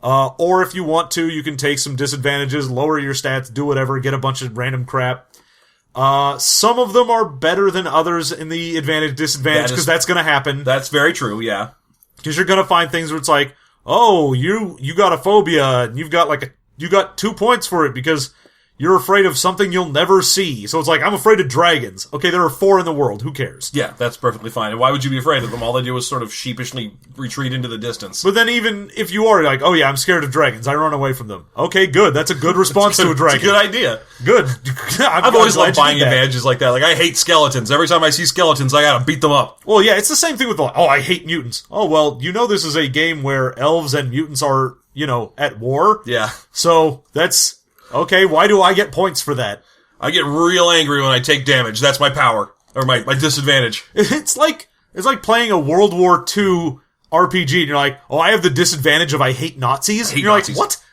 Or if you want to, you can take some disadvantages, lower your stats, do whatever, get a bunch of random crap. Some of them are better than others in the advantage-disadvantage, because that's going to happen. That's very true, yeah. Because you're going to find things where it's like, oh, you got a phobia, and you got 2 points for it because you're afraid of something you'll never see. So it's like, I'm afraid of dragons. Okay, there are 4 in the world. Who cares? Yeah, that's perfectly fine. And why would you be afraid of them? All they do is sort of sheepishly retreat into the distance. But then even if you are like, oh yeah, I'm scared of dragons, I run away from them. Okay, good. That's a good response to a dragon. It's a good idea. Good. I've always loved buying advantages like that. Like, I hate skeletons. Every time I see skeletons, I gotta beat them up. Well, yeah, it's the same thing with I hate mutants. Oh, well, this is a game where elves and mutants are, at war. Yeah. So that's... okay, why do I get points for that? I get real angry when I take damage. That's my power. Or my disadvantage. It's like playing a World War II RPG and you're like, oh, I have the disadvantage of I hate Nazis. You're Nazis. Like, what?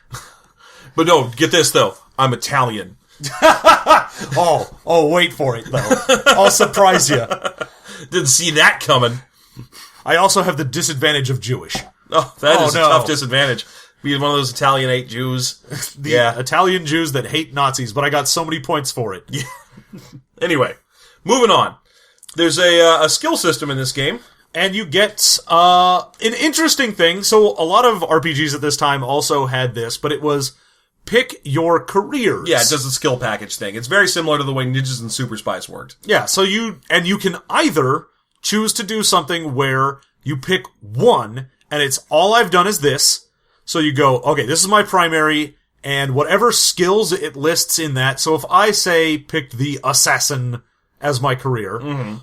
But no, get this though. I'm Italian. Wait for it though. I'll surprise you. Didn't see that coming. I also have the disadvantage of Jewish. Oh, that is a tough disadvantage. Be one of those Italianate Jews. Italian Jews that hate Nazis, but I got so many points for it. Yeah. Anyway, moving on. There's a skill system in this game. And you get an interesting thing. So a lot of RPGs at this time also had this, but it was pick your careers. Yeah, it does the skill package thing. It's very similar to the way Ninjas and Super Spies worked. Yeah, so you can either choose to do something where you pick one, and it's all I've done is this. So you go, okay, this is my primary, and whatever skills it lists in that. So if I say picked the assassin as my career,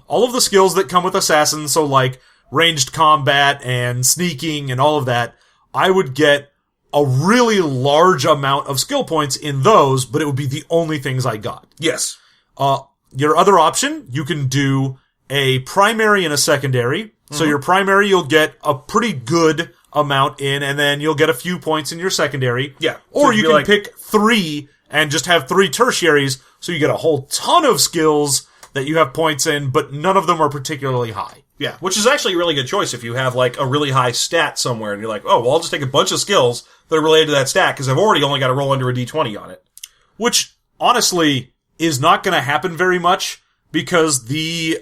all of the skills that come with assassin, so like ranged combat and sneaking and all of that, I would get a really large amount of skill points in those, but it would be the only things I got. Yes. Your other option, you can do a primary and a secondary. So your primary, you'll get a pretty good amount in, and then you'll get a few points in your secondary. Yeah. Or you can pick 3 and just have 3 tertiaries, so you get a whole ton of skills that you have points in, but none of them are particularly high. Yeah, which is actually a really good choice if you have like a really high stat somewhere, and you're like, oh, well, I'll just take a bunch of skills that are related to that stat, because I've already only got to roll under a d20 on it. Which, honestly, is not going to happen very much, because the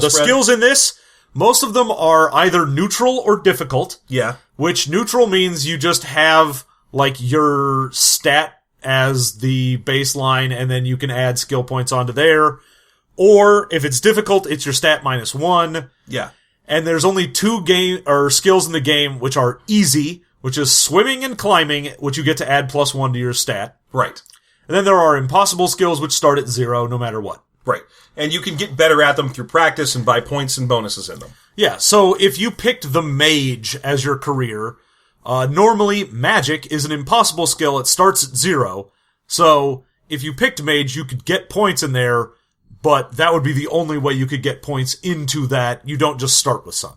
skills in this, most of them are either neutral or difficult. Yeah. Which neutral means you just have, like, your stat as the baseline, and then you can add skill points onto there. Or, if it's difficult, it's your stat -1. Yeah. And there's only 2 skills in the game which are easy, which is swimming and climbing, which you get to add +1 to your stat. Right. And then there are impossible skills which start at 0 no matter what. Right. And you can get better at them through practice and buy points and bonuses in them. Yeah, so if you picked the mage as your career, normally magic is an impossible skill. It starts at 0. So if you picked mage, you could get points in there, but that would be the only way you could get points into that. You don't just start with sun.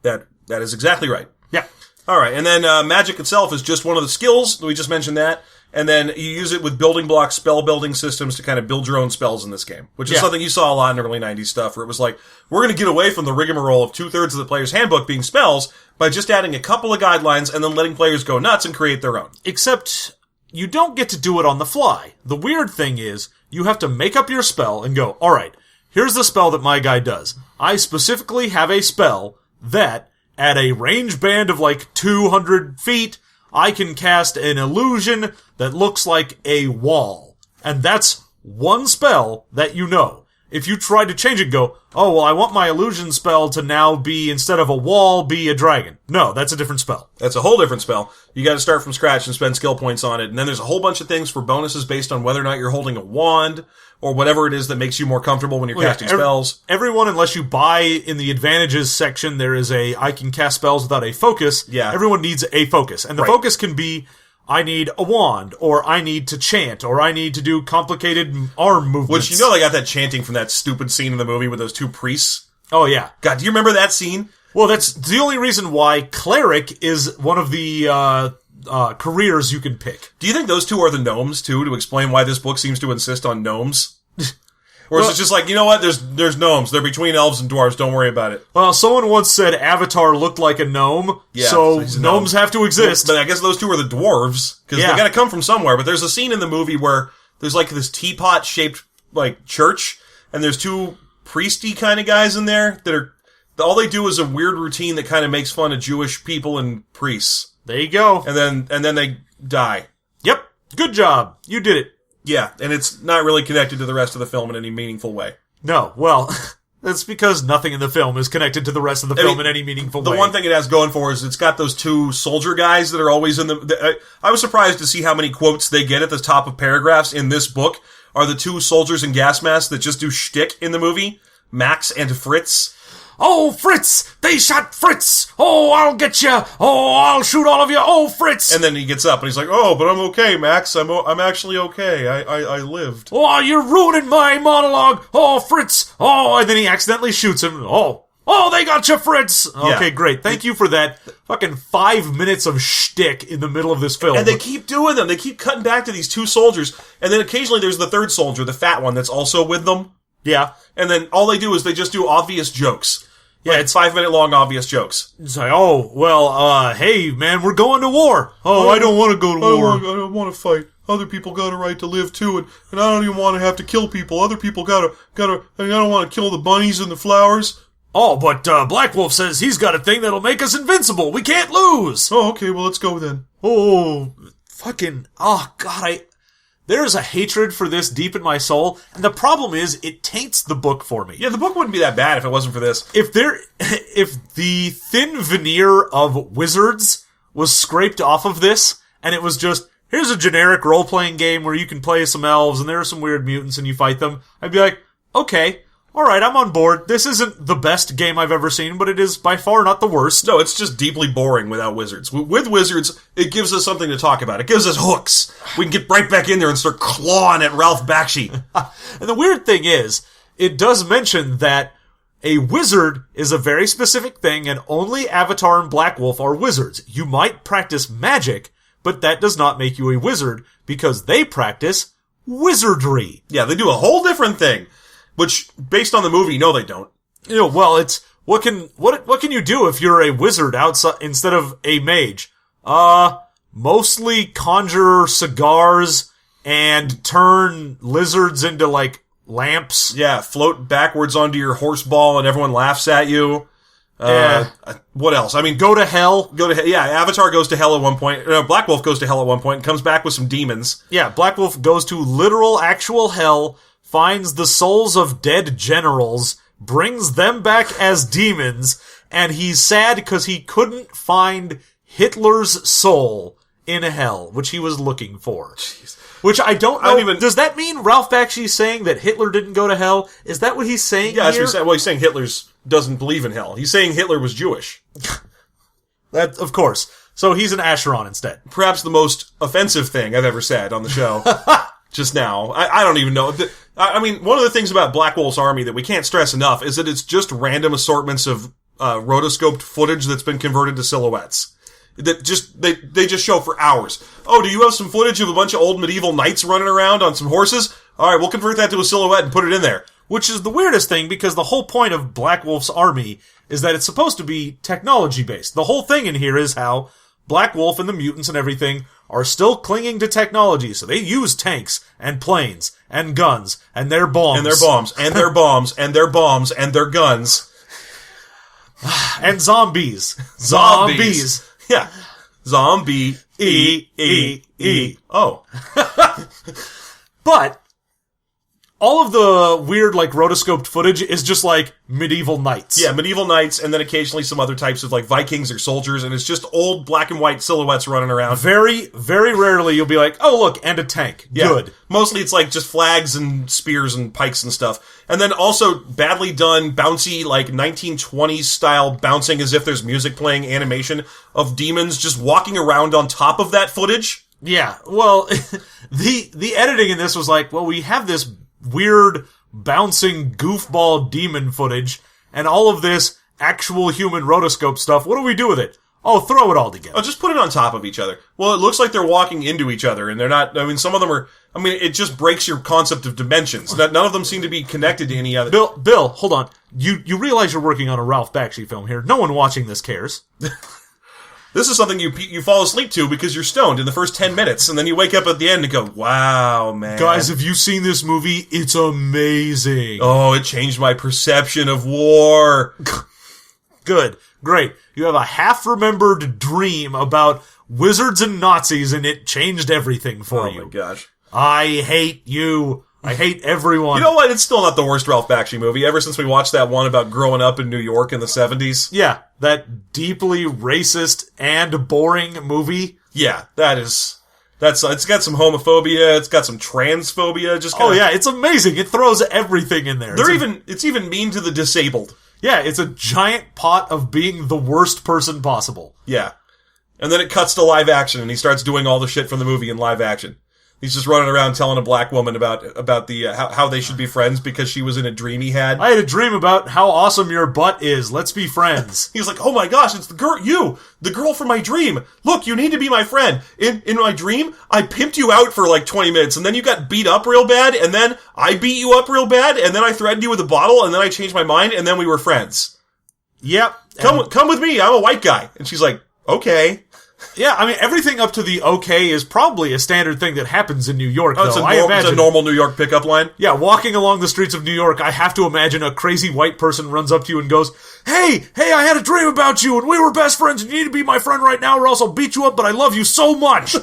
That is exactly right. Yeah. All right, and then magic itself is just one of the skills. We just mentioned that. And then you use it with building blocks, spell building systems to kind of build your own spells in this game, which is something you saw a lot in early 90s stuff, where it was like, we're going to get away from the rigmarole of 2/3 of the player's handbook being spells by just adding a couple of guidelines and then letting players go nuts and create their own. Except you don't get to do it on the fly. The weird thing is, you have to make up your spell and go, all right, here's the spell that my guy does. I specifically have a spell that, at a range band of like 200 feet, I can cast an illusion that looks like a wall. And that's one spell that you know. If you try to change it, go, oh, well, I want my illusion spell to now be, instead of a wall, be a dragon. No, that's a different spell. That's a whole different spell. You got to start from scratch and spend skill points on it. And then there's a whole bunch of things for bonuses based on whether or not you're holding a wand or whatever it is that makes you more comfortable when you're casting spells. Everyone, unless you buy in the advantages section, there is a I can cast spells without a focus. Yeah. Everyone needs a focus. And the focus can be, I need a wand, or I need to chant, or I need to do complicated arm movements. Which, you know, they got that chanting from that stupid scene in the movie with those two priests. Oh, yeah. God, do you remember that scene? Well, that's the only reason why cleric is one of the careers you can pick. Do you think those two are the gnomes, too, to explain why this book seems to insist on gnomes? Or is it just like, you know what, there's gnomes. They're between elves and dwarves. Don't worry about it. Well, someone once said Avatar looked like a gnome, so gnomes have to exist. But I guess those two are the dwarves, because they gotta come from somewhere. But there's a scene in the movie where there's like this teapot-shaped, like, church, and there's two priesty kind of guys in there that are, all they do is a weird routine that kind of makes fun of Jewish people and priests. There you go. And then they die. Yep. Good job. You did it. Yeah, and it's not really connected to the rest of the film in any meaningful way. No, well, that's because nothing in the film is connected to the rest of the film in any meaningful way. The one thing it has going for it is it's got those two soldier guys that are always in I was surprised to see how many quotes they get at the top of paragraphs in this book are the two soldiers in gas masks that just do shtick in the movie, Max and Fritz. Oh, Fritz! They shot Fritz! Oh, I'll get you! Oh, I'll shoot all of you! Oh, Fritz! And then he gets up and he's like, oh, but I'm okay, Max. I'm actually okay. I lived. Oh, you're ruining my monologue! Oh, Fritz! Oh, and then he accidentally shoots him. Oh, they got you, Fritz! Okay, great. Thank you for that fucking 5 minutes of shtick in the middle of this film. And they keep doing them. They keep cutting back to these two soldiers. And then occasionally there's the third soldier, the fat one, that's also with them. Yeah. And then all they do is they just do obvious jokes. Yeah, it's 5 minute long obvious jokes. It's like, oh, well, hey, man, we're going to war. Oh, I don't want to go to war. I don't want to fight. Other people got a right to live too, and I don't even want to have to kill people. Other people I don't want to kill the bunnies and the flowers. Oh, but Black Wolf says he's got a thing that'll make us invincible. We can't lose. Oh, okay, well, let's go then. Oh, fucking, oh, God, there's a hatred for this deep in my soul, and the problem is, it taints the book for me. Yeah, the book wouldn't be that bad if it wasn't for this. If the thin veneer of wizards was scraped off of this, and it was just, here's a generic role-playing game where you can play some elves, and there are some weird mutants, and you fight them, I'd be like, okay, alright, I'm on board. This isn't the best game I've ever seen, but it is by far not the worst. No, it's just deeply boring without wizards. With wizards, it gives us something to talk about. It gives us hooks. We can get right back in there and start clawing at Ralph Bakshi. And the weird thing is, it does mention that a wizard is a very specific thing, and only Avatar and Black Wolf are wizards. You might practice magic, but that does not make you a wizard, because they practice wizardry. Yeah, they do a whole different thing. Which, based on the movie, no, they don't. You know, well, it's what can you do if you're a wizard outside instead of a mage? Mostly conjure cigars and turn lizards into like lamps. Yeah, float backwards onto your horse ball and everyone laughs at you. What else? I mean, go to hell. Yeah, Avatar goes to hell at one point. Black Wolf goes to hell at one point and comes back with some demons. Yeah, Black Wolf goes to literal, actual hell, finds the souls of dead generals, brings them back as demons, and he's sad because he couldn't find Hitler's soul in hell, which he was looking for. Jeez. Which I don't know. Does that mean Ralph Bakshi's saying that Hitler didn't go to hell? Is that what he's saying? Yeah, that's what he's saying. Well, he's saying Hitler doesn't believe in hell. He's saying Hitler was Jewish. That, of course. So he's an Acheron instead. Perhaps the most offensive thing I've ever said on the show. just now. I don't even know. I mean, one of the things about Black Wolf's army that we can't stress enough is that it's just random assortments of rotoscoped footage that's been converted to silhouettes. That just they just show for hours. Oh, do you have some footage of a bunch of old medieval knights running around on some horses? All right, we'll convert that to a silhouette and put it in there. Which is the weirdest thing, because the whole point of Black Wolf's army is that it's supposed to be technology-based. The whole thing in here is how Black Wolf and the mutants and everything are still clinging to technology, so they use tanks and planes and guns and their bombs. And their bombs, and their bombs, and their bombs, and their guns. And zombies. Zombies. Yeah. Zombie. E. Oh. But all of the weird, like, rotoscoped footage is just, like, medieval knights. Yeah, medieval knights, and then occasionally some other types of, like, Vikings or soldiers, and it's just old black and white silhouettes running around. Very, very rarely you'll be like, oh, look, and a tank. Yeah. Good. Mostly it's, like, just flags and spears and pikes and stuff. And then also badly done, bouncy, like, 1920s style bouncing as if there's music playing animation of demons just walking around on top of that footage. Yeah, well, the editing in this was like, well, we have this weird, bouncing, goofball demon footage, and all of this actual human rotoscope stuff. What do we do with it? Oh, throw it all together. Oh, just put it on top of each other. Well, it looks like they're walking into each other, and they're not, I mean, some of them are, I mean, it just breaks your concept of dimensions. None of them seem to be connected to any other. Bill, hold on. You realize you're working on a Ralph Bakshi film here. No one watching this cares. This is something you fall asleep to because you're stoned in the first 10 minutes, and then you wake up at the end and go, wow, man. Guys, have you seen this movie? It's amazing. Oh, it changed my perception of war. Good. Great. You have a half-remembered dream about wizards and Nazis, and it changed everything for you. Oh, my gosh. I hate you. I hate everyone. You know what? It's still not the worst Ralph Bakshi movie, ever since we watched that one about growing up in New York in the 70s. Yeah, that deeply racist and boring movie. Yeah, it's got some homophobia, it's got some transphobia, just kinda, oh yeah, it's amazing. It throws everything in there. It's even mean to the disabled. Yeah, it's a giant pot of being the worst person possible. Yeah. And then it cuts to live action, and he starts doing all the shit from the movie in live action. He's just running around telling a black woman about the how they should be friends because she was in a dream he had. I had a dream about how awesome your butt is. Let's be friends. He's like, oh my gosh, it's the girl from my dream. Look, you need to be my friend. In my dream, I pimped you out for like 20 minutes, and then you got beat up real bad, and then I beat you up real bad, and then I threatened you with a bottle, and then I changed my mind, and then we were friends. Yep. Come with me. I'm a white guy. And she's like, okay. Yeah, I mean, everything up to the okay is probably a standard thing that happens in New York, though. It's a normal New York pickup line. Yeah, walking along the streets of New York, I have to imagine a crazy white person runs up to you and goes, Hey, I had a dream about you, and we were best friends, and you need to be my friend right now, or else I'll beat you up, but I love you so much.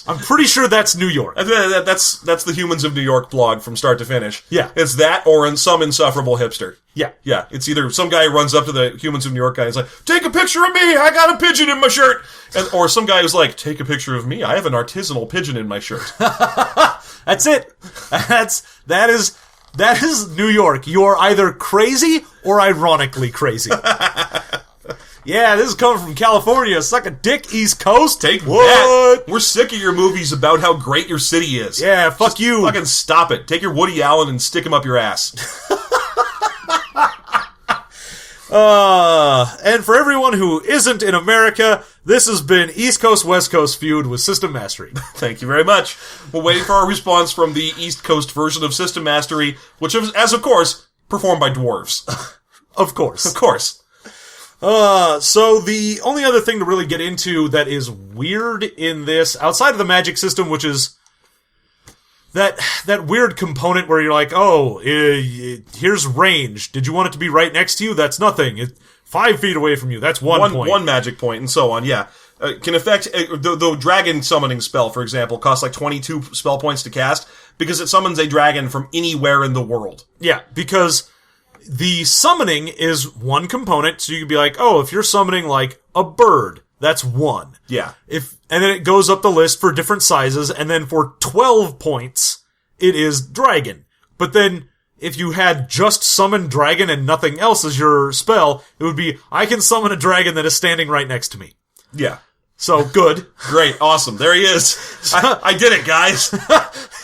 I'm pretty sure that's New York. That's the Humans of New York blog from start to finish. Yeah. It's that or some insufferable hipster. Yeah. Yeah. It's either some guy who runs up to the Humans of New York guy and is like, take a picture of me, I got a pigeon in my shirt. Or some guy who's like, take a picture of me, I have an artisanal pigeon in my shirt. That's it. That is New York. You're either crazy or ironically crazy. Yeah, this is coming from California. Suck a dick, East Coast. Take what? We're sick of your movies about how great your city is. Yeah, fuck you. Fucking stop it. Take your Woody Allen and stick him up your ass. And for everyone who isn't in America, this has been East Coast West Coast feud with System Mastery. Thank you very much. We're waiting for our response from the East Coast version of System Mastery, which is, as of course, performed by dwarves. Of course. Of course. So the only other thing to really get into that is weird in this, outside of the magic system, which is that weird component where you're like, oh, here's range. Did you want it to be right next to you? That's nothing. 5 feet away from you. That's one point. One magic point, and so on, yeah. Can affect, the dragon summoning spell, for example, costs like 22 spell points to cast, because it summons a dragon from anywhere in the world. Yeah, because the summoning is one component, so you could be like, oh, if you're summoning like a bird, that's 1. Yeah. And then it goes up the list for different sizes, and then for 12 points, it is dragon. But then, if you had just summon dragon and nothing else as your spell, it would be, I can summon a dragon that is standing right next to me. Yeah. So, good. Great, awesome. There he is. I did it, guys.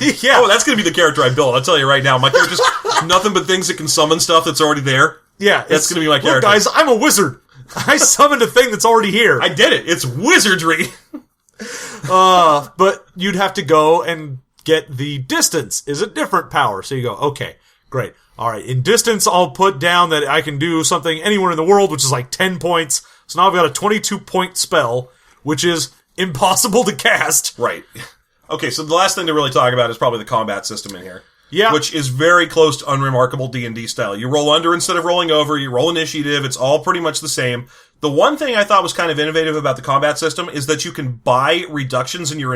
Yeah. Oh, that's going to be the character I build. I'll tell you right now. My character's nothing but things that can summon stuff that's already there. Yeah. That's going to be my character. Look, guys, I'm a wizard. I summoned a thing that's already here. I did it. It's wizardry. But you'd have to go and get the distance is a different power. So you go, okay, great. All right. In distance, I'll put down that I can do something anywhere in the world, which is like 10 points. So now I've got a 22-point spell, which is impossible to cast. Right. Okay, so the last thing to really talk about is probably the combat system in here. Yeah. Which is very close to unremarkable D&D style. You roll under instead of rolling over, you roll initiative, it's all pretty much the same. The one thing I thought was kind of innovative about the combat system is that you can buy reductions in your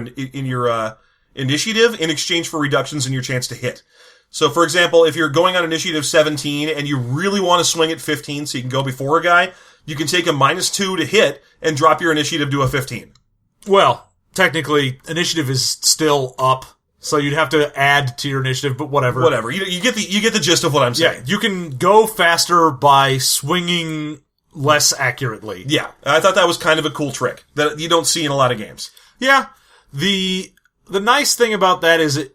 initiative in exchange for reductions in your chance to hit. So, for example, if you're going on initiative 17 and you really want to swing at 15 so you can go before a guy, you can take a -2 to hit and drop your initiative to a 15. Well, technically, initiative is still up, so you'd have to add to your initiative, but whatever. Whatever. You get the gist of what I'm saying. Yeah, you can go faster by swinging less accurately. Yeah, I thought that was kind of a cool trick that you don't see in a lot of games. Yeah, the nice thing about that is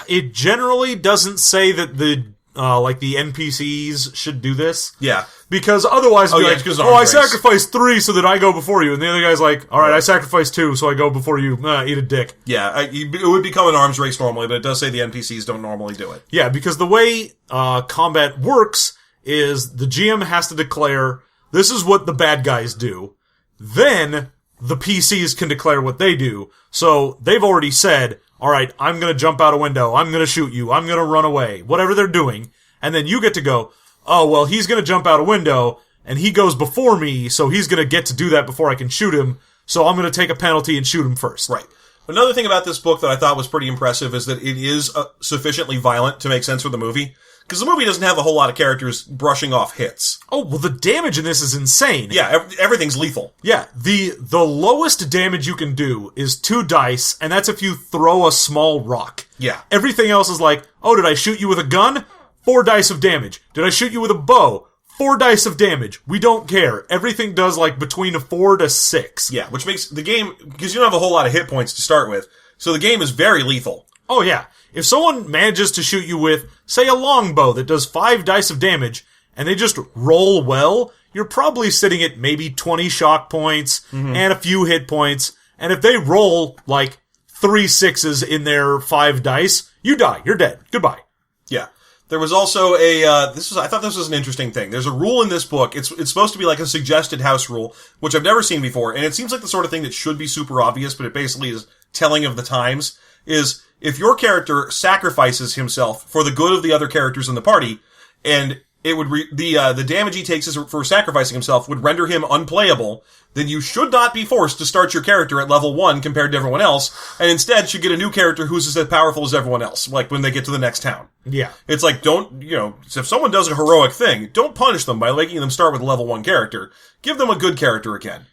it generally doesn't say that the NPCs should do this. Yeah. Because otherwise, I race. sacrificed 3 so that I go before you. And the other guy's like, all right, I sacrificed 2 so I go before you. Eat a dick. Yeah, it would become an arms race normally, but it does say the NPCs don't normally do it. Yeah, because the way combat works is the GM has to declare, this is what the bad guys do. Then the PCs can declare what they do. So they've already said, all right, I'm going to jump out a window. I'm going to shoot you. I'm going to run away. Whatever they're doing. And then you get to go, oh, well, he's going to jump out a window, and he goes before me, so he's going to get to do that before I can shoot him, so I'm going to take a penalty and shoot him first. Right. Another thing about this book that I thought was pretty impressive is that it is sufficiently violent to make sense for the movie. Because the movie doesn't have a whole lot of characters brushing off hits. Oh, well, the damage in this is insane. Yeah, everything's lethal. Yeah, the lowest damage you can do is 2 dice, and that's if you throw a small rock. Yeah. Everything else is like, oh, did I shoot you with a gun? 4 dice of damage. Did I shoot you with a bow? 4 dice of damage. We don't care. Everything does like between a 4 to 6. Yeah, which makes the game, because you don't have a whole lot of hit points to start with, so the game is very lethal. Oh yeah. If someone manages to shoot you with, say, a longbow that does 5 dice of damage, and they just roll well, you're probably sitting at maybe 20 shock points and a few hit points, and if they roll like 3 6s in their 5 dice, you die. You're dead. Goodbye. Yeah. There was also I thought this was an interesting thing. There's a rule in this book. It's supposed to be like a suggested house rule, which I've never seen before, and it seems like the sort of thing that should be super obvious, but it basically is telling of the times, is if your character sacrifices himself for the good of the other characters in the party, and it would the damage he takes for sacrificing himself would render him unplayable, then you should not be forced to start your character at level 1 compared to everyone else, and instead should get a new character who's as powerful as everyone else, like when they get to the next town. Yeah. It's like, if someone does a heroic thing, don't punish them by making them start with a level 1 character. Give them a good character again.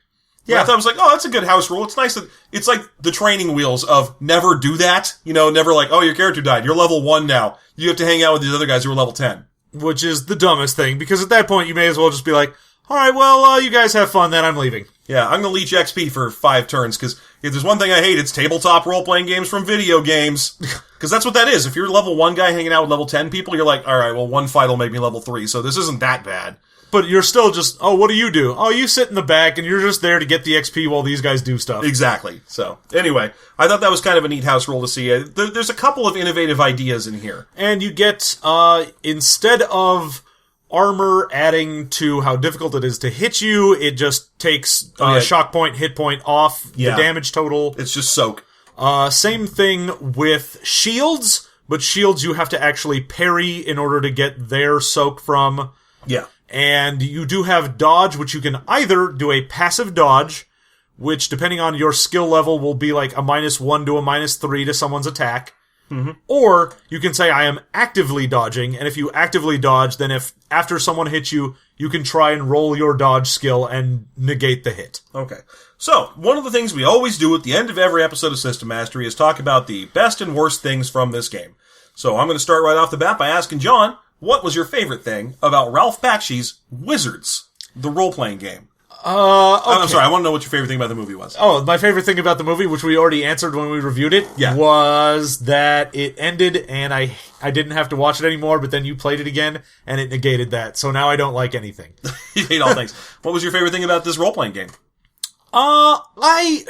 Yeah. I thought I was like, oh, that's a good house rule. It's nice that, it's like the training wheels of never do that. Never like, oh, your character died. You're level 1 now. You have to hang out with these other guys who are level 10. Which is the dumbest thing, because at that point you may as well just be like, alright, well, you guys have fun, then I'm leaving. Yeah, I'm gonna leech XP for 5 turns, because if there's one thing I hate, it's tabletop role-playing games from video games. Because that's what that is. If you're level 1 guy hanging out with level 10 people, you're like, alright, well, one fight will make me level 3, so this isn't that bad. But you're still just, oh, what do you do? Oh, you sit in the back, and you're just there to get the XP while these guys do stuff. Exactly. So, anyway, I thought that was kind of a neat house rule to see. There's a couple of innovative ideas in here. And you get, instead of armor adding to how difficult it is to hit you, it just takes shock point, hit point off the damage total. It's just soak. Same thing with shields, but shields you have to actually parry in order to get their soak from. Yeah. And you do have dodge, which you can either do a passive dodge, which depending on your skill level will be like a -1 to a -3 to someone's attack. Mm-hmm. Or you can say, I am actively dodging, and if you actively dodge, then if after someone hits you, you can try and roll your dodge skill and negate the hit. Okay. So, one of the things we always do at the end of every episode of System Mastery is talk about the best and worst things from this game. So I'm going to start right off the bat by asking John, what was your favorite thing about Ralph Bakshi's Wizards, the role-playing game? Okay. I'm sorry, I want to know what your favorite thing about the movie was. Oh, my favorite thing about the movie, which we already answered when we reviewed it, was that it ended and I didn't have to watch it anymore, but then you played it again and it negated that. So now I don't like anything. You hate all things. What was your favorite thing about this role-playing game? I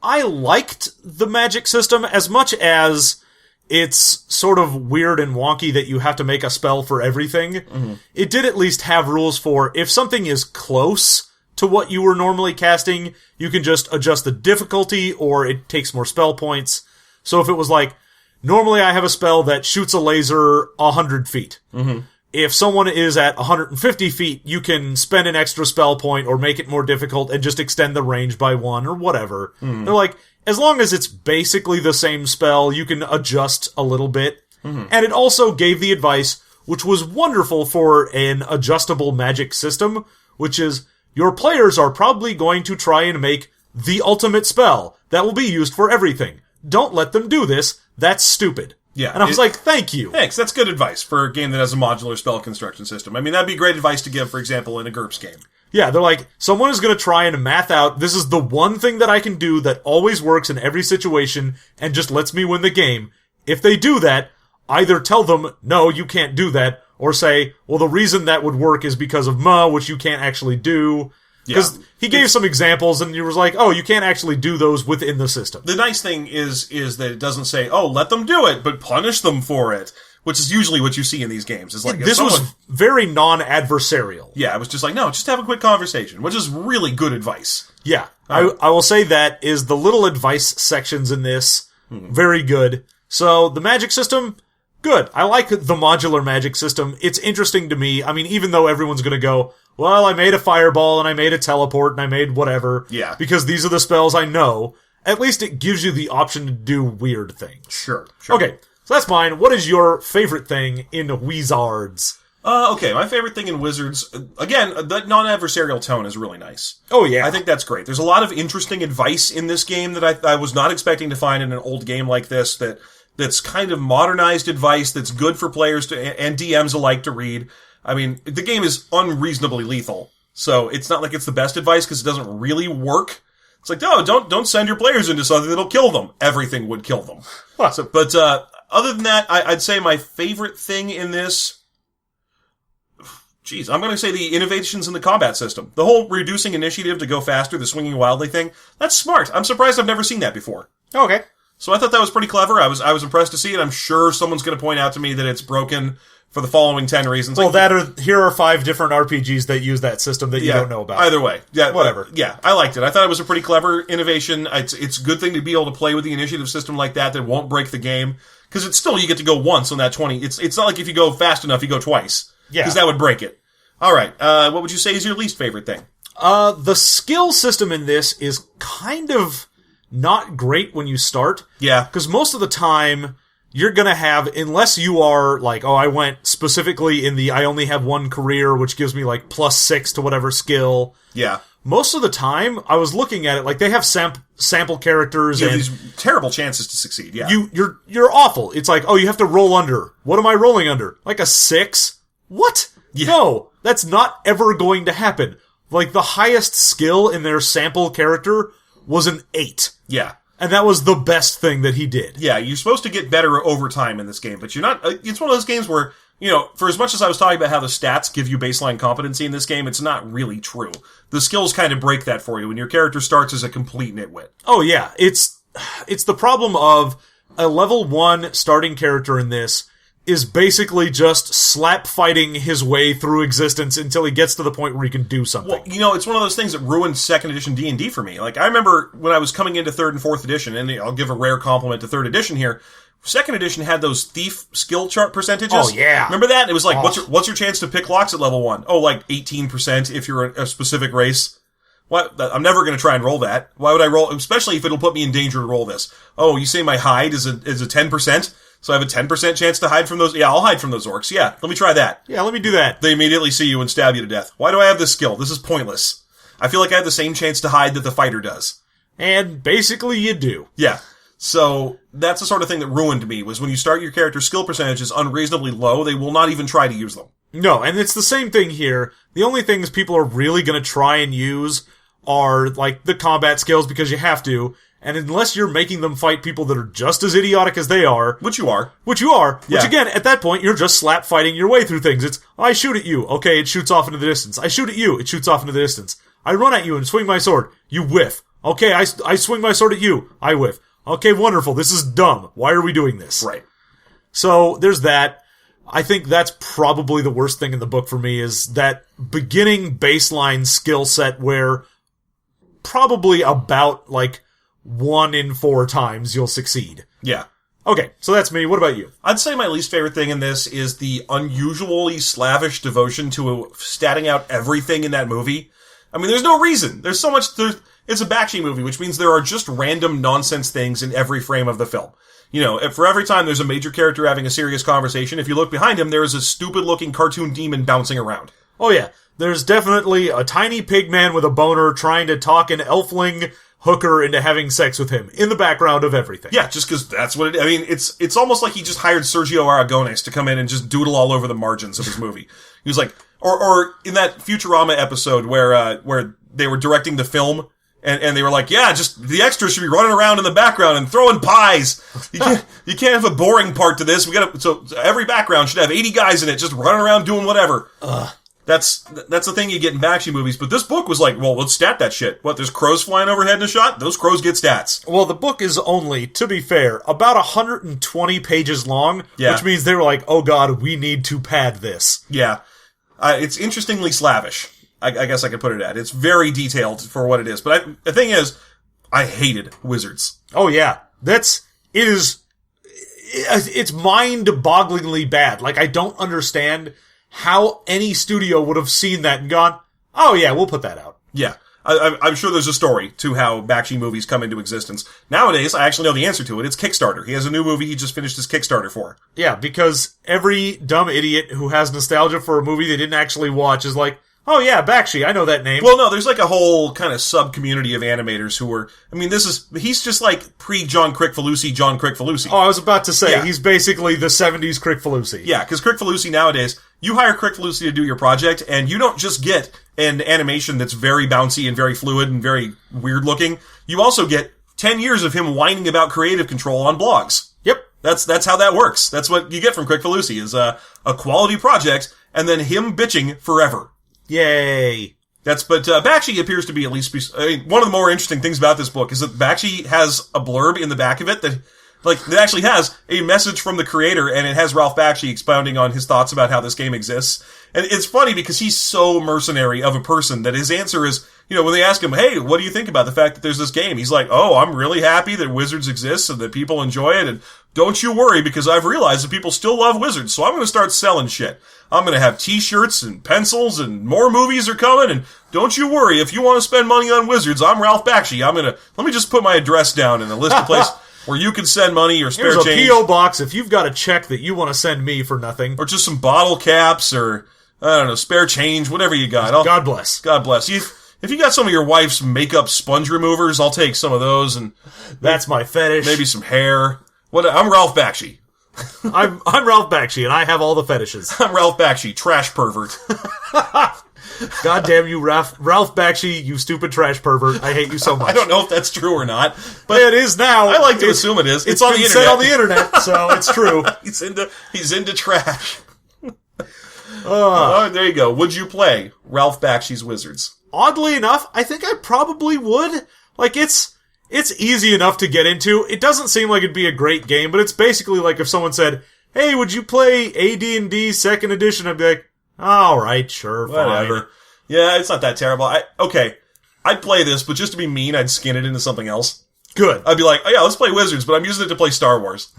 liked the magic system as much as it's sort of weird and wonky that you have to make a spell for everything. Mm-hmm. It did at least have rules for if something is close to what you were normally casting, you can just adjust the difficulty or it takes more spell points. So if it was like, normally I have a spell that shoots a laser 100 feet. Mm-hmm. If someone is at 150 feet, you can spend an extra spell point or make it more difficult and just extend the range by 1 or whatever. Mm-hmm. They're like, as long as it's basically the same spell, you can adjust a little bit. Mm-hmm. And it also gave the advice, which was wonderful for an adjustable magic system, which is, your players are probably going to try and make the ultimate spell that will be used for everything. Don't let them do this. That's stupid. Yeah. And I was like, thank you. Thanks. That's good advice for a game that has a modular spell construction system. I mean, that'd be great advice to give, for example, in a GURPS game. Yeah, they're like, someone is going to try and math out, this is the one thing that I can do that always works in every situation and just lets me win the game. If they do that, either tell them, no, you can't do that, or say, well, the reason that would work is because of which you can't actually do. Because he gave some examples, and you was like, oh, you can't actually do those within the system. The nice thing is that it doesn't say, oh, let them do it, but punish them for it, which is usually what you see in these games. It's like this was very non-adversarial. Yeah, it was just like, no, just have a quick conversation, which is really good advice. Yeah, I will say that is the little advice sections in this, very good. So, the magic system, good. I like the modular magic system. It's interesting to me. I mean, even though everyone's going to go, well, I made a fireball, and I made a teleport, and I made whatever. Yeah. Because these are the spells I know. At least it gives you the option to do weird things. Sure. Okay, so that's mine. What is your favorite thing in Wizards? Okay, my favorite thing in Wizards, again, that non-adversarial tone is really nice. Oh, yeah. I think that's great. There's a lot of interesting advice in this game that I was not expecting to find in an old game like this, that's kind of modernized advice that's good for players and DMs alike to read. I mean, the game is unreasonably lethal, so it's not like it's the best advice because it doesn't really work. It's like, no, don't send your players into something that'll kill them. Everything would kill them. But other than that, I'd say my favorite thing in this, I'm going to say the innovations in the combat system. The whole reducing initiative to go faster, the swinging wildly thing, that's smart. I'm surprised I've never seen that before. Okay. So I thought that was pretty clever. I was impressed to see it. I'm sure someone's going to point out to me that it's broken for the following 10 reasons. Well, here are 5 different RPGs that use that system that you don't know about. Either way. Yeah, whatever. Yeah, I liked it. I thought it was a pretty clever innovation. It's a good thing to be able to play with the initiative system like that won't break the game. Because it's still, you get to go once on that 20. It's not like if you go fast enough, you go twice. Yeah. Because that would break it. Alright, what would you say is your least favorite thing? The skill system in this is kind of not great when you start. Yeah. Because most of the time, you're gonna have, unless you are like, oh, I went specifically in I only have one career, which gives me like +6 to whatever skill. Yeah. Most of the time, I was looking at it, like, they have sample characters and these terrible chances to succeed, yeah. You're awful. It's like, oh, you have to roll under. What am I rolling under? Like a 6? What? Yeah. No, that's not ever going to happen. Like, the highest skill in their sample character was an 8. Yeah. And that was the best thing that he did. Yeah, you're supposed to get better over time in this game, but you're not, it's one of those games where, for as much as I was talking about how the stats give you baseline competency in this game, it's not really true. The skills kind of break that for you when your character starts as a complete nitwit. Oh yeah, it's the problem of a level 1 starting character in this is basically just slap fighting his way through existence until he gets to the point where he can do something. Well, it's one of those things that ruined 2nd edition D&D for me. Like, I remember when I was coming into 3rd and 4th edition, and I'll give a rare compliment to 3rd edition here, 2nd edition had those thief skill chart percentages. Oh, yeah. Remember that? It was like, what's your chance to pick locks at level 1? Oh, like 18% if you're a specific race. What? I'm never going to try and roll that. Why would I roll? Especially if it'll put me in danger to roll this. Oh, you say my hide is a 10%? So I have a 10% chance to hide from those? Yeah, I'll hide from those orcs. Yeah, let me try that. Yeah, let me do that. They immediately see you and stab you to death. Why do I have this skill? This is pointless. I feel like I have the same chance to hide that the fighter does. And basically you do. Yeah. So that's the sort of thing that ruined me, was when you start your character's skill percentages unreasonably low, they will not even try to use them. No, and it's the same thing here. The only things people are really going to try and use are, like, the combat skills because you have to. And unless you're making them fight people that are just as idiotic as they are... Which you are. Which Yeah. again, at that point, you're just slap fighting your way through things. It's, I shoot at you. Okay, it shoots off into the distance. I shoot at you. It shoots off into the distance. I run at you and swing my sword. You whiff. Okay, I swing my sword at you. I whiff. Okay, wonderful. This is dumb. Why are we doing this? Right. So, there's that. I think that's probably the worst thing in the book for me is that beginning baseline skill set where probably about, like, 1 in 4 times you'll succeed. Yeah. Okay, so that's me. What about you? I'd say my least favorite thing in this is the unusually slavish devotion to statting out everything in that movie. I mean, there's no reason. There's so much... It's a Bakshi movie, which means there are just random nonsense things in every frame of the film. You know, for every time there's a major character having a serious conversation, if you look behind him, there is a stupid-looking cartoon demon bouncing around. Oh yeah, there's definitely a tiny pig man with a boner trying to talk an elfling hooker into having sex with him in the background of everything. Yeah, just because that's what it... I mean, it's almost like he just hired Sergio Aragones to come in and just doodle all over the margins of his movie. He was like... Or in that Futurama episode where they were directing the film... And they were like, yeah, just the extras should be running around in the background and throwing pies. You can't have a boring part to this. So every background should have 80 guys in it just running around doing whatever. That's the thing you get in Bakshi movies. But this book was like, well, let's stat that shit. What, there's crows flying overhead in a shot? Those crows get stats. Well, the book is only, to be fair, about 120 pages long, which means they were like, oh god, we need to pad this. Yeah. It's interestingly slavish. I guess I could put it at. It's very detailed for what it is. But the thing is, I hated wizards. Oh yeah. It's mind-bogglingly bad. Like, I don't understand how any studio would have seen that and gone, oh yeah, we'll put that out. Yeah. I'm sure there's a story to how Bakshi movies come into existence. Nowadays, I actually know the answer to it. It's Kickstarter. He has a new movie he just finished his Kickstarter for. Yeah, because every dumb idiot who has nostalgia for a movie they didn't actually watch is like, oh yeah, Bakshi, I know that name. Well, no, there's like a whole kind of sub-community of animators who were... I mean, he's just like pre-John Crick-Falusi. Oh, I was about to say, yeah. He's basically the 70s Crick-Falusi. Yeah, because Crick-Falusi nowadays, you hire Crick-Falusi to do your project, and you don't just get an animation that's very bouncy and very fluid and very weird-looking. You also get 10 years of him whining about creative control on blogs. Yep. That's how that works. That's what you get from Crick-Falusi, is a quality project, and then him bitching forever. Yay. But Bakshi appears to be at least, one of the more interesting things about this book is that Bakshi has a blurb in the back of it that actually has a message from the creator, and it has Ralph Bakshi expounding on his thoughts about how this game exists. And it's funny because he's so mercenary of a person that his answer is, you know, when they ask him, hey, what do you think about the fact that there's this game? He's like, oh, I'm really happy that Wizards exists and that people enjoy it, and don't you worry because I've realized that people still love Wizards, so I'm going to start selling shit. I'm going to have t-shirts and pencils and more movies are coming, and don't you worry, if you want to spend money on Wizards, I'm Ralph Bakshi. Let me just put my address down in a list of places where you can send money or spare change. Here's a P.O. box if you've got a check that you want to send me for nothing. Or just some bottle caps or, I don't know, spare change, whatever you got. God bless. God bless. If you got some of your wife's makeup sponge removers, I'll take some of those, and that's my fetish. Maybe some hair. I'm Ralph Bakshi. I'm Ralph Bakshi, and I have all the fetishes. I'm Ralph Bakshi, trash pervert. God damn you, Ralph Bakshi, you stupid trash pervert. I hate you so much. I don't know if that's true or not, but it is now. I like to assume it is. It's on the internet. Said on the internet, so it's true. He's into trash. Oh, there you go. Would you play Ralph Bakshi's Wizards? Oddly enough, I think I probably would. Like, it's easy enough to get into. It doesn't seem like it'd be a great game, but it's basically like if someone said, hey, would you play AD&D 2nd edition? I'd be like, alright, sure, whatever. Fine. Yeah, it's not that terrible. I'd play this, but just to be mean, I'd skin it into something else. Good. I'd be like, oh yeah, let's play Wizards, but I'm using it to play Star Wars.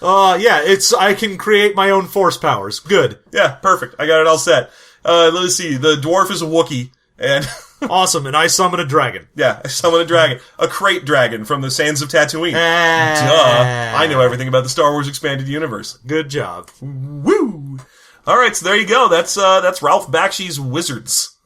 Yeah, I can create my own force powers. Good. Yeah, perfect. I got it all set. Let's see. The dwarf is a Wookiee, and awesome, and I summon a dragon. Yeah, I summon a dragon. A crate dragon from the Sands of Tatooine. Duh. I know everything about the Star Wars Expanded Universe. Good job. Woo! Alright, so there you go. That's Ralph Bakshi's Wizards.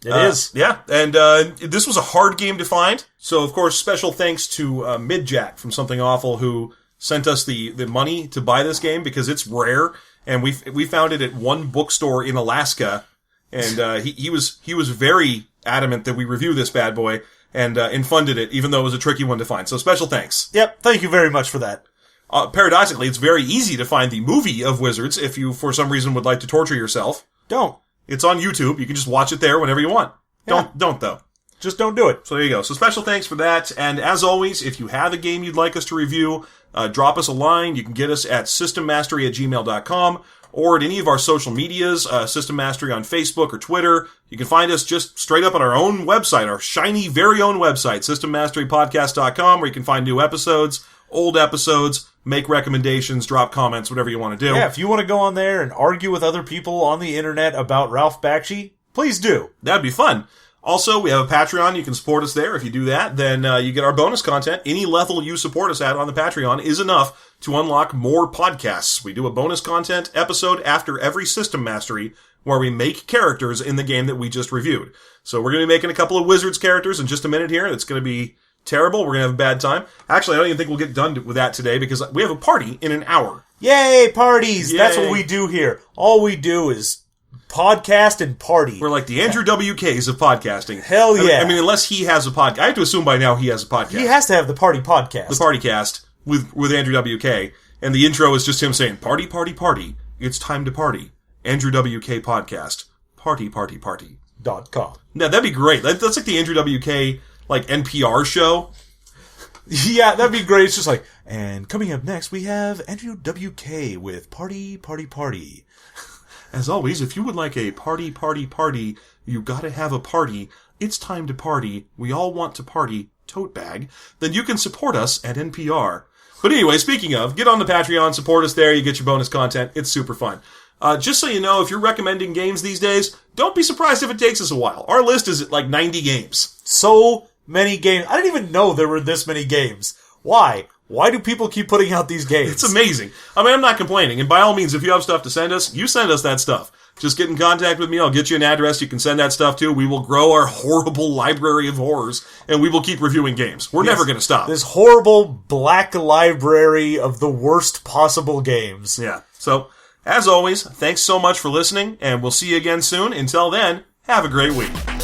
It is. Yeah, and this was a hard game to find. So, of course, special thanks to Midjack from Something Awful, who sent us the money to buy this game because it's rare. and we found it at one bookstore in Alaska, and he was very adamant that we review this bad boy, and funded it, even though it was a tricky one to find. So special thanks. Yep, thank you very much for that. Paradoxically, it's very easy to find the movie of Wizards if you, for some reason, would like to torture yourself. Don't. It's on YouTube. You can just watch it there whenever you want. Yeah. Don't though. Just don't do it. So there you go. So special thanks for that. And as always, if you have a game you'd like us to review, drop us a line. You can get us at systemmastery@gmail.com or at any of our social medias, System Mastery on Facebook or Twitter. You can find us just straight up on our own website, our shiny, very own website, systemmasterypodcast.com, where you can find new episodes, old episodes, make recommendations, drop comments, whatever you want to do. Yeah, if you want to go on there and argue with other people on the internet about Ralph Bakshi, please do. That'd be fun. Also, we have a Patreon. You can support us there. If you do that, then you get our bonus content. Any level you support us at on the Patreon is enough to unlock more podcasts. We do a bonus content episode after every System Mastery where we make characters in the game that we just reviewed. So we're going to be making a couple of Wizards characters in just a minute here. It's going to be terrible. We're going to have a bad time. Actually, I don't even think we'll get done with that today because we have a party in an hour. Yay, parties! Yay. That's what we do here. All we do is podcast and party. We're like the Andrew WKs of podcasting. Hell yeah. I mean, unless he has a podcast. I have to assume by now he has a podcast. He has to have the party podcast. The Party Cast with Andrew WK. And the intro is just him saying, party, party, party. It's time to party. Andrew WK podcast. Party, party, party. .com. Now, that'd be great. That's like the Andrew WK, like, NPR show. Yeah, that'd be great. It's just like, and coming up next, we have Andrew WK with Party, Party, Party. As always, if you would like a party, party, party, you gotta have a party. It's time to party. We all want to party. Tote bag. Then you can support us at NPR. But anyway, speaking of, get on the Patreon, support us there. You get your bonus content. It's super fun. Just so you know, if you're recommending games these days, don't be surprised if it takes us a while. Our list is at like 90 games. So many games. I didn't even know there were this many games. Why? Why do people keep putting out these games? It's amazing. I mean, I'm not complaining. And by all means, if you have stuff to send us, you send us that stuff. Just get in contact with me. I'll get you an address you can send that stuff to. We will grow our horrible library of horrors, and we will keep reviewing games. We're never going to stop. This horrible black library of the worst possible games. Yeah. So, as always, thanks so much for listening, and we'll see you again soon. Until then, have a great week.